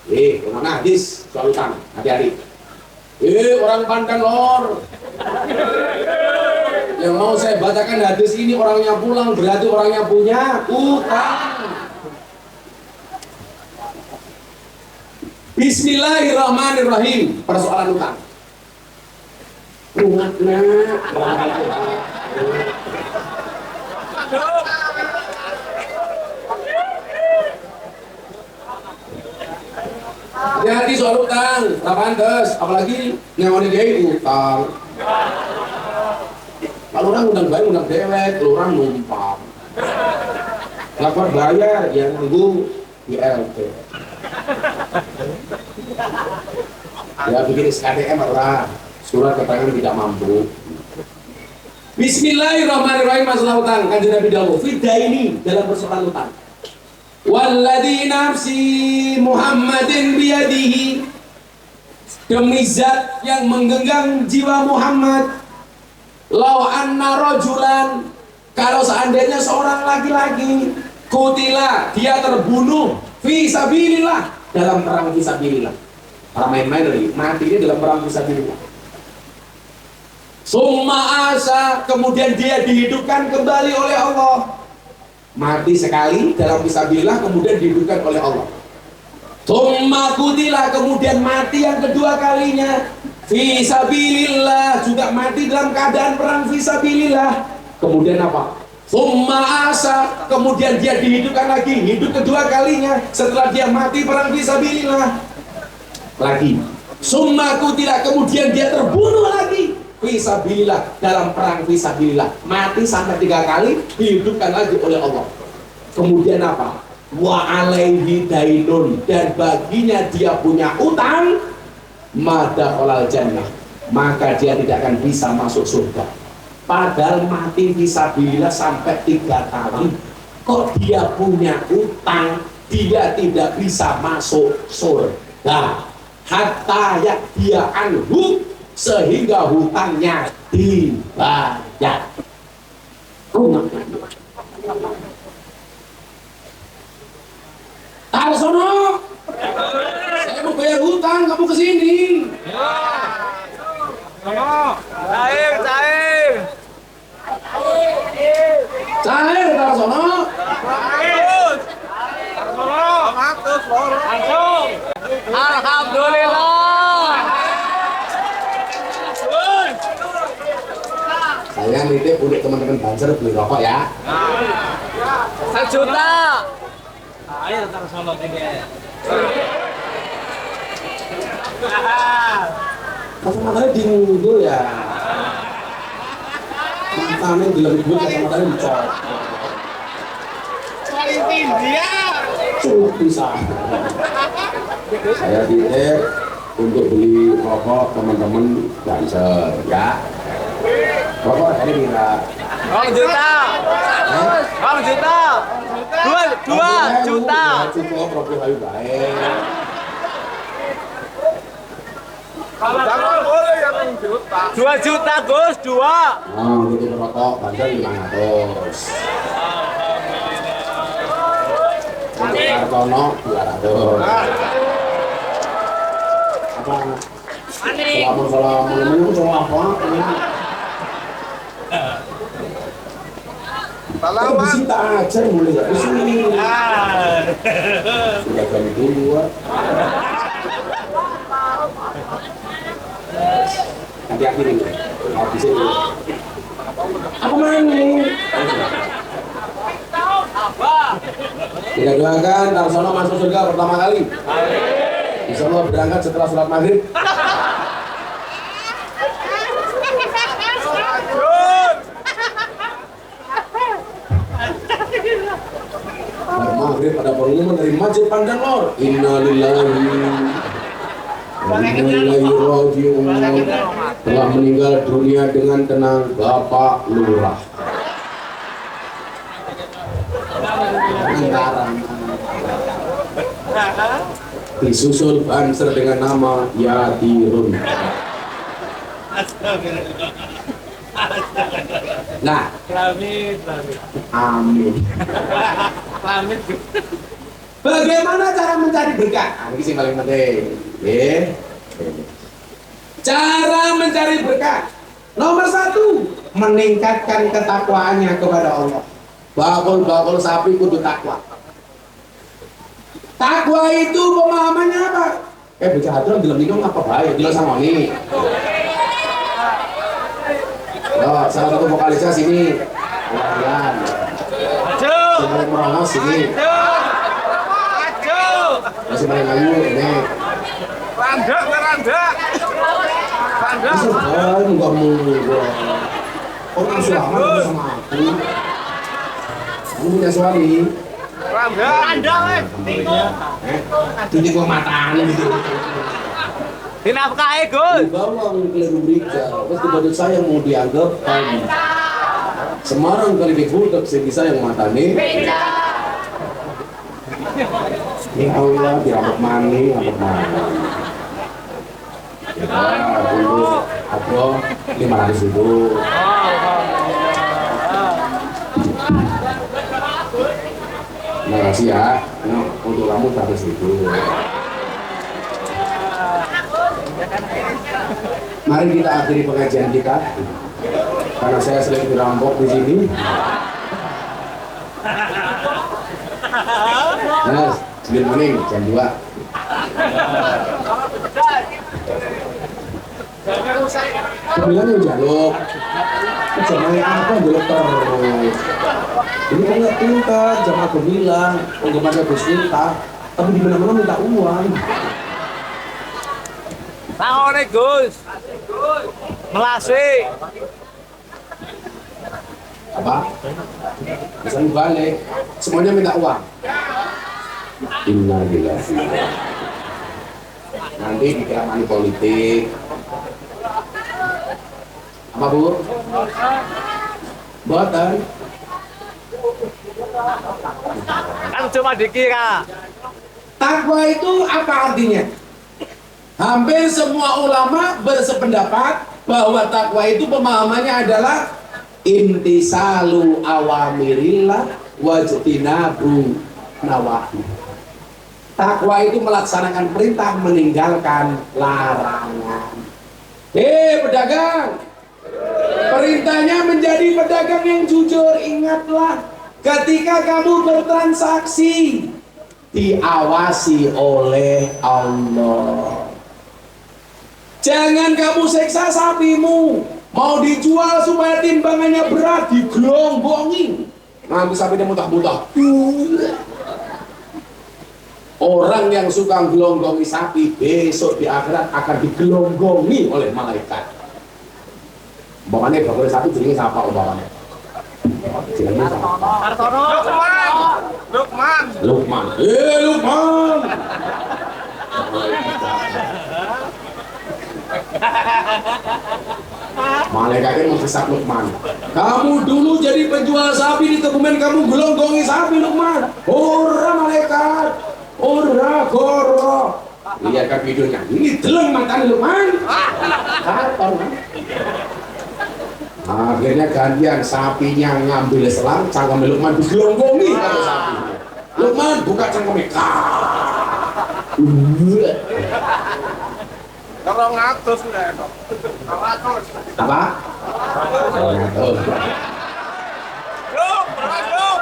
Kemana hadis soal utang, hati-hati. Orang Banten lor. Yang mau saya bacakan hadis ini orangnya pulang berarti orangnya punya utang. Bismillahirrahmanirrahim. Persoalan utang. Hati-hati soal utang, tak pantes, apalagi ngewani dia utang. Kalau orang undang baik, undang dewek, kalau orang numpang. Lapor bayar, yang nunggu di LT. Ya bikin SKTM ora surat keterangan tidak mampu. Bismillahirrahmanirrahim. Masalah utang kanjeng Nabi dawuh fidaini dalam persoalan utang. Walladzi nafsi Muhammadin biyadihi, demi zat yang menggenggam jiwa Muhammad, lau anna rajulan, kalau seandainya seorang laki-laki kutila, dia terbunuh fi sabilillah, dalam perang fi sabilillah. Orang main-main lagi, matinya dalam perang fi sabilillah. Summa asa, kemudian dia dihidupkan kembali oleh Allah. Mati sekali dalam fi sabilillah, kemudian dihidupkan oleh Allah. Summa kutila, kemudian mati yang kedua kalinya fi sabilillah, juga mati dalam keadaan perang fi sabilillah. Kemudian apa? Summa asa, kemudian dia dihidupkan lagi, hidup kedua kalinya setelah dia mati perang fi sabilillah. Lagi summa kutila, kemudian dia terbunuh lagi fi sabilillah, dalam perang fi sabilillah. Mati sampai 3 kali, dihidupkan lagi oleh Allah. Kemudian apa? Wa alaihi dainun, dan baginya dia punya utang, madakhalal jannah, maka dia tidak akan bisa masuk surga. Padahal mati fisabilillah sampai 3 kali, kok dia punya utang, dia tidak bisa masuk surga. Hatta ya dia anhu, sehingga hutangnya dibayar. Tahu sono, saya mau bayar hutang, kamu kesini. Cair, cair. Cair, tahu sono. Langsung. Alhamdulillah. Saya nitip untuk teman-teman Banser beli rokok ya. 1 juta. Ayo taruh sama ini. Kacamata dingin ya. Matanya dilembut, kacamatanya dicopot. India. Bisa. Saya titip untuk beli rokok teman-teman Banser ya. Rokok ini kira 2 juta. 2 juta. 2 juta. Cukup rokok kayu baik. Jangan boleh yang 2 juta, Gus, 2. Nah, untuk rokok Banser 500. Untuk Kartono 200. Apa? Salamun ini soal apa? Kalau disita aja mulai nggak di sini. Sudah jam 2. Nanti akhirin habis itu. Apa mana? Kita doakan Tarsono masuk surga pertama kali. Insya Allah berangkat setelah sholat maghrib. Maghrib pada pengumuman dari Masjid Pandan Lor. Innalillahi wa inna ilaihi raji'un. Telah meninggal dunia dengan tenang Bapak Lurah. Disusul Banser dengan nama Yatirun. Nah, amin. Bagaimana cara mencari berkah? Nah, ini sih paling penting. Cara mencari berkah. Nomor 1, meningkatkan ketakwaannya kepada Allah. Bakul sapi kudu takwa. Takwa itu pemahamannya apa? Bicara dalam minum apa bahaya? Jelas sama ini. Oh, salah satu vokalisnya sini. Pelan-pelan. Semuanya merongos sini. Masih main lagu ini. Randak. Sudah enggak mau. Orang selama sama aku. Kamu punya suami. Randak. Jadi gua matanya gitu. Dinafkahi Gus. Dibawa oleh Rika, terus tiba saya mau dianggap Semarang kali dibudak segi saya yang matane. Ya Allah, dirambut mani, rambut mani. Ya, dulu aku 500 ribu. Terima kasih ya. Nah, untuk kamu 100 ribu. Mari kita akhiri pengajian kita karena saya sering dirampok di sini. Nah, sebelum morning jam 2. Kebilangnya jaluk. Jangan apa jaluk terus. Ini kan nggak pintar, jangan aku bilang, untuk pakai bus minta, tapi di mana-mana minta uang. Tangone Gus. Melasi. Apa? Misalnya balik, semuanya minta uang. Innalillahi. Nanti dikira money politik. Apa Bu? Buatan. Kan cuma dikira. Takwa itu apa artinya? Hampir semua ulama bersependapat bahwa takwa itu pemahamannya adalah intisalu awamirillah wajtinabu nawahi. Takwa itu melaksanakan perintah, meninggalkan larangan. Pedagang, perintahnya menjadi pedagang yang jujur. Ingatlah, ketika kamu bertransaksi diawasi oleh Allah. Jangan kamu seksa sapimu, mau dijual supaya timbangannya berat, digelonggongin. Nanti sapinya mutah-mutah. Orang yang suka gelonggongi sapi besok di akhirat akan digelonggongi oleh malaikat. Umpamanya bakul sapi jenenge siapa umpamanya? Jenenge siapa? Lukman. Lukman. Lukman. Malaikatnya menghisap Lukman. Kamu dulu jadi penjual sapi di Kebumen, kamu gelonggongi sapi Lukman. Ora malaikat, ora goro. Lihat kan videonya. Ini deleng mantan Lukman. Kapan? Akhirnya gantian, sapinya ngambil selang, cangkem Lukman digelonggongi karo sapi. Lukman buka cangkemnya. Kalau ngatus udah dong. Apa? Ngatus. Yuk, masuk.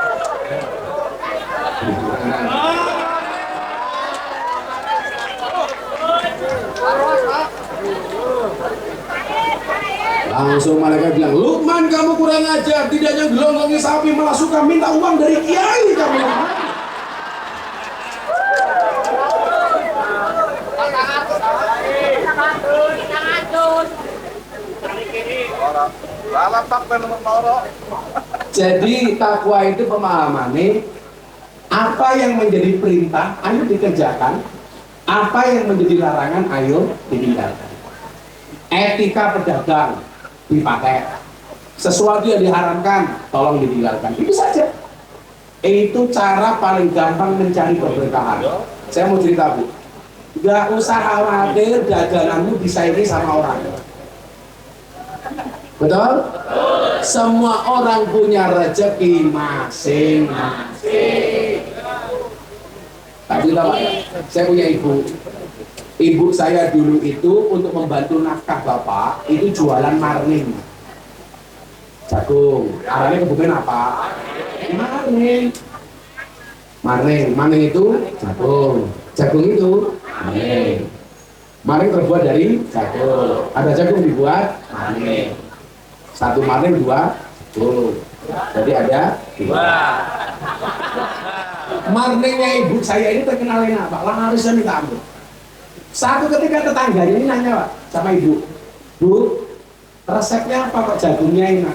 Langsung malaikat bilang, Lukman kamu kurang ajar, tidak hanya gelonggongi sapi, malah suka minta uang dari kiai kamu. Jadi takwa itu pemahamannya, apa yang menjadi perintah ayo dikerjakan, apa yang menjadi larangan ayo ditinggalkan. Etika pedagang dipakai, sesuatu yang diharamkan tolong ditinggalkan, itu saja. Itu cara paling gampang mencari keberkahan. Saya mau cerita Bu, gak usah khawatir daganganmu disaingi sama orang. Betul? Semua orang punya rezeki masing-masing. Tapi tahu, saya punya ibu. Ibu saya dulu itu untuk membantu nafkah bapak itu jualan marning, jagung. Arahnya kebutuhan apa? Marning. Marning itu jagung. Jagung itu marning. Marning terbuat dari jagung. Ada jagung dibuat marning. Satu marning dua jagung. Jadi ada dua. Marningnya ibu saya ini terkenal enak Pak, larisnya minta ampun. Satu ketika tetangganya ini nanya Pak sama ibu, Bu, resepnya apa kok jagungnya enak?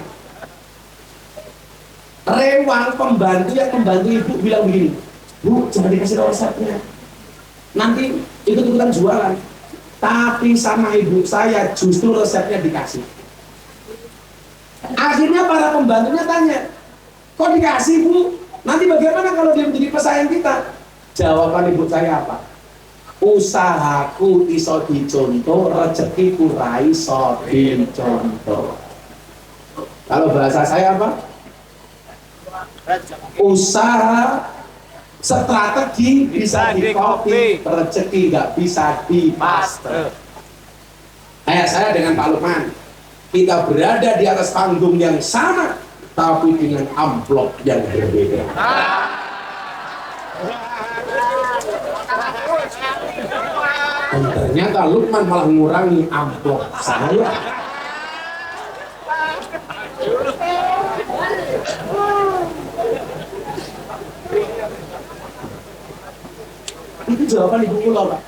Rewang pembantu yang membantu ibu bilang begini, Bu, jangan dikasih resepnya, nanti ikut-ikutan jualan. Tapi sama ibu saya justru resepnya dikasih. Akhirnya para pembantunya tanya, kok dikasih Bu? Nanti bagaimana kalau dia menjadi pesaing kita? Jawaban ibu saya apa? Usahaku iso dicontoh, rezekiku ra iso dicontoh. Kalau bahasa saya apa? Usaha strategi bisa di-copy, rezeki nggak bisa di-paste. Kayak saya dengan Pak Lukman, kita berada di atas panggung yang sama, tapi dengan amplop yang berbeda. Dan ternyata Lukman malah mengurangi amplop saya. Itu jawaban ibu kula, Pak.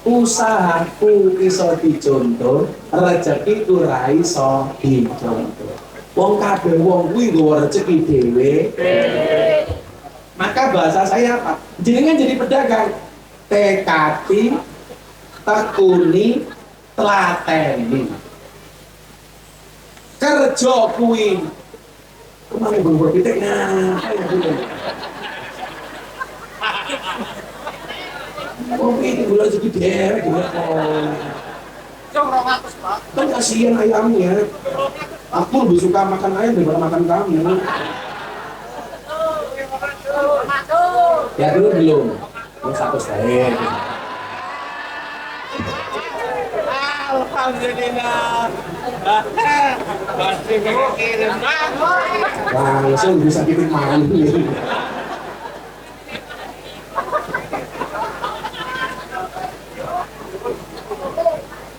Usahaku iso dicontoh, rezekiku ra iso dicontoh. Wong kabeh wong kuwi nggawa rezeki dhewe. Maka bahasa saya apa? Jenengan jadi pedagang, tekati, tekuni, tlateni. Kerja kuwi. Kemana buru-buru pitik nah. Oh ini gula jadi dewek gimana? Kan kasihan ayamnya. Aku lebih suka makan ayam daripada makan kamu. Ya dulu belum. Yang satu saya. Alhamdulillah. Masih kirim Langsung bisa kirim malu.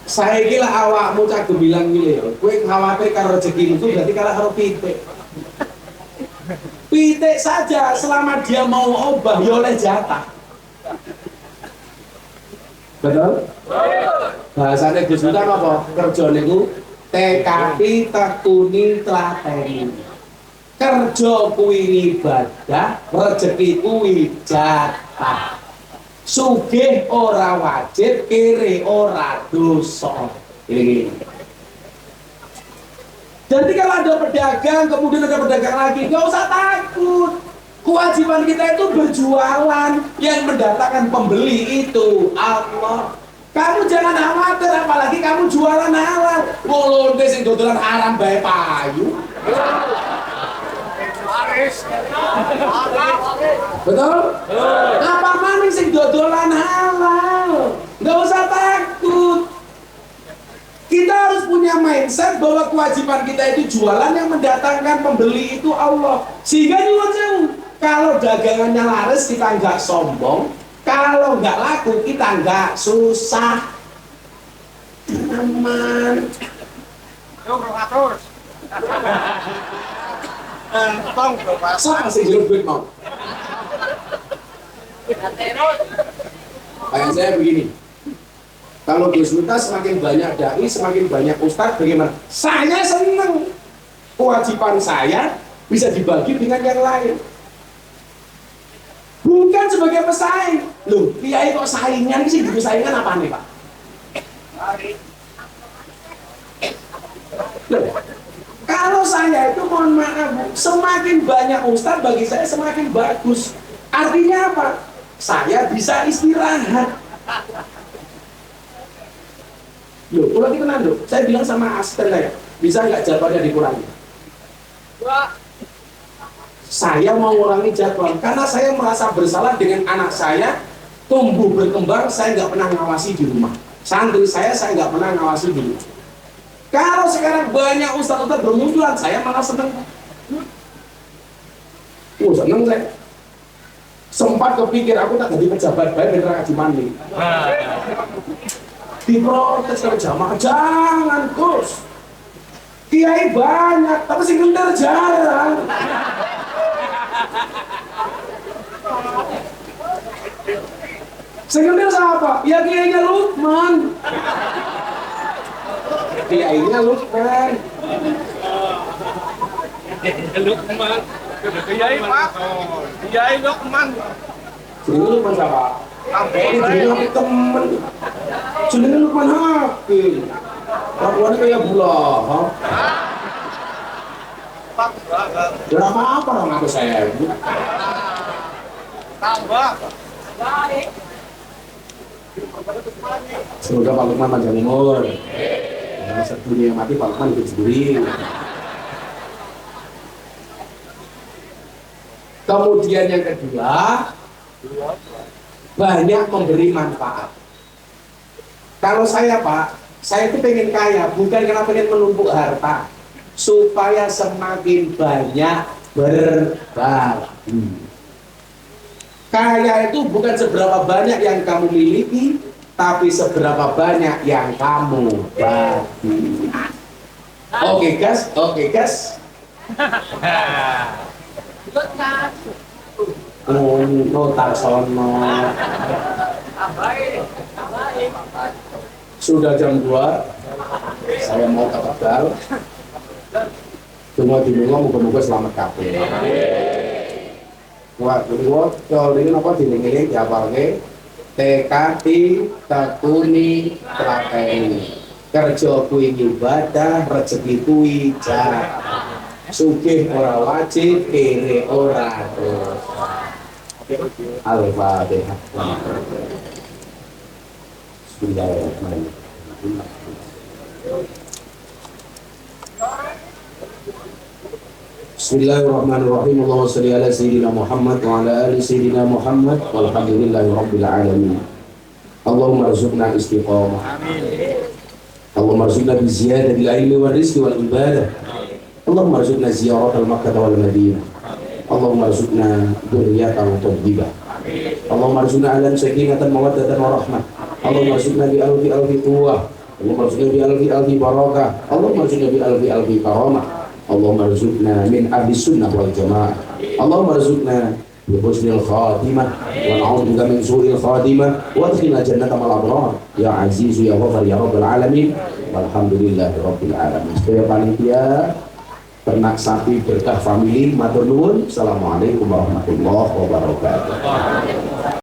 Saya kira awakmu cak bilang gini, kowe khawatir karo rezeki itu berarti kalah karo pitik. Pitik saja selama dia mau obah ya oleh jatah. Betul? Bahasanya Gus Sultan apa? Kerja niku TKP tekuni tlateni. Kerja kuwi ibadah, rezeki kuwi jatah. Sugih ora wajib, kere ora dosa. Ini. Jadi kalau ada pedagang, kemudian ada pedagang lagi, nggak usah takut. Kewajiban kita itu berjualan, yang mendatangkan pembeli itu Allah. Kamu jangan khawatir, apalagi kamu jualan halal. Wolonte sing dodolan haram bae payu. Betul? Apa maning sing dodolan halal? Nggak usah takut. Kita harus punya mindset bahwa kewajiban kita itu jualan, yang mendatangkan pembeli itu Allah. Sehingga nyuwun sewu, kalau dagangannya laris kita nggak sombong, kalau nggak laku kita nggak susah. Aman. Siapa sih jeruk duit mau? Kayak saya begini, kalau Gus Miftah semakin banyak dai, semakin banyak ustadz, bagaimana? Saya senang. Kewajiban saya bisa dibagi dengan yang lain. Bukan sebagai pesaing. Loh, kiai kok saingan sih? Gitu saingan apa nih Pak? Loh, kalau saya itu mohon maaf, semakin banyak ustadz bagi saya semakin bagus. Artinya apa? Saya bisa istirahat. Loh, kalau kita tenang loh, saya bilang sama asisten saya, bisa nggak jadwalnya dikurangi? Saya mau ngurangi jadwal, karena saya merasa bersalah dengan anak saya tumbuh berkembang, saya nggak pernah ngawasi di rumah. Santri saya nggak pernah ngawasi di rumah. Kalau sekarang banyak ustadz-ustadz bermunculan, saya malah seneng. Seneng saya. Sempat kepikir aku tak jadi pejabat baik dan ngaji mandi. Diprotes kalau jamaah, jangan Gus. Kiai banyak, tapi sing kendar jarang. Sing kendar siapa? Ya kiainya Lukman. Kiainya Lukman. Lukman. Kiai Pak. Kiai Lukman. Ini Lukman siapa? Ini temen. jenenge Lukman Hakim. Kelakuannya kayak bulaha. Ya apa-apa orang aku saya. Tambah. Semoga Pak Lukman panjang umur. Karena saat dunia mati Pak Lukman ikut sendiri. Kemudian yang kedua, banyak memberi manfaat. Kalau saya Pak, saya itu pengen kaya, bukan karena pengen menumpuk harta, supaya semakin banyak berbagi. Kaya itu bukan seberapa banyak yang kamu miliki, tapi seberapa banyak yang kamu bagi. Oke guys, oke guys. Notar sono. Sudah jam 2, saya mau ke Tegal. Tunggu di rumah, moga-moga selamat kabeh. Wah, dulu kalau ini apa diling-iling diapalke tekati takuni trakeni kerja kuwi ibadah rezeki kuwi jar sugih ora wajib kere ora dosa. Al-Fatihah. Bismillahirrahmanirrahim. Bismillahirrahmanirrahim. Allahumma shalli ala sayyidina Muhammad wa ala ali sayyidina Muhammad walhamdulillahi rabbil alamin. Allahumma arzuqna istiqamah. Amin. Allahumma arzuqna bi ziyadatil ilmi wal rizqi wal ibadah. Allahumma arzuqna ziyarat al-Makkah wal Madinah. Allahumma arzuqna dzurriyyatan thayyibah. Amin. Allahumma arzuqna alan sakinatan mawaddatan wa rahmah. Allahumma arzuqna bi alfi quwwah. Allahumma arzuqna bi alfi barakah. Allahumma arzuqna bi alfi karamah. Allahumma arzuqna min ahli sunnah wal jamaah. Allahumma arzuqna bi husnil khatimah wa na'udzubika min su'il khatimah wa adkhilna jannata ma'al abrar ya aziz ya ghafar ya rabbal alamin walhamdulillahi rabbil alamin. Sebagai panitia ternak sapi berkah family matur nuwun. Assalamualaikum warahmatullahi wabarakatuh.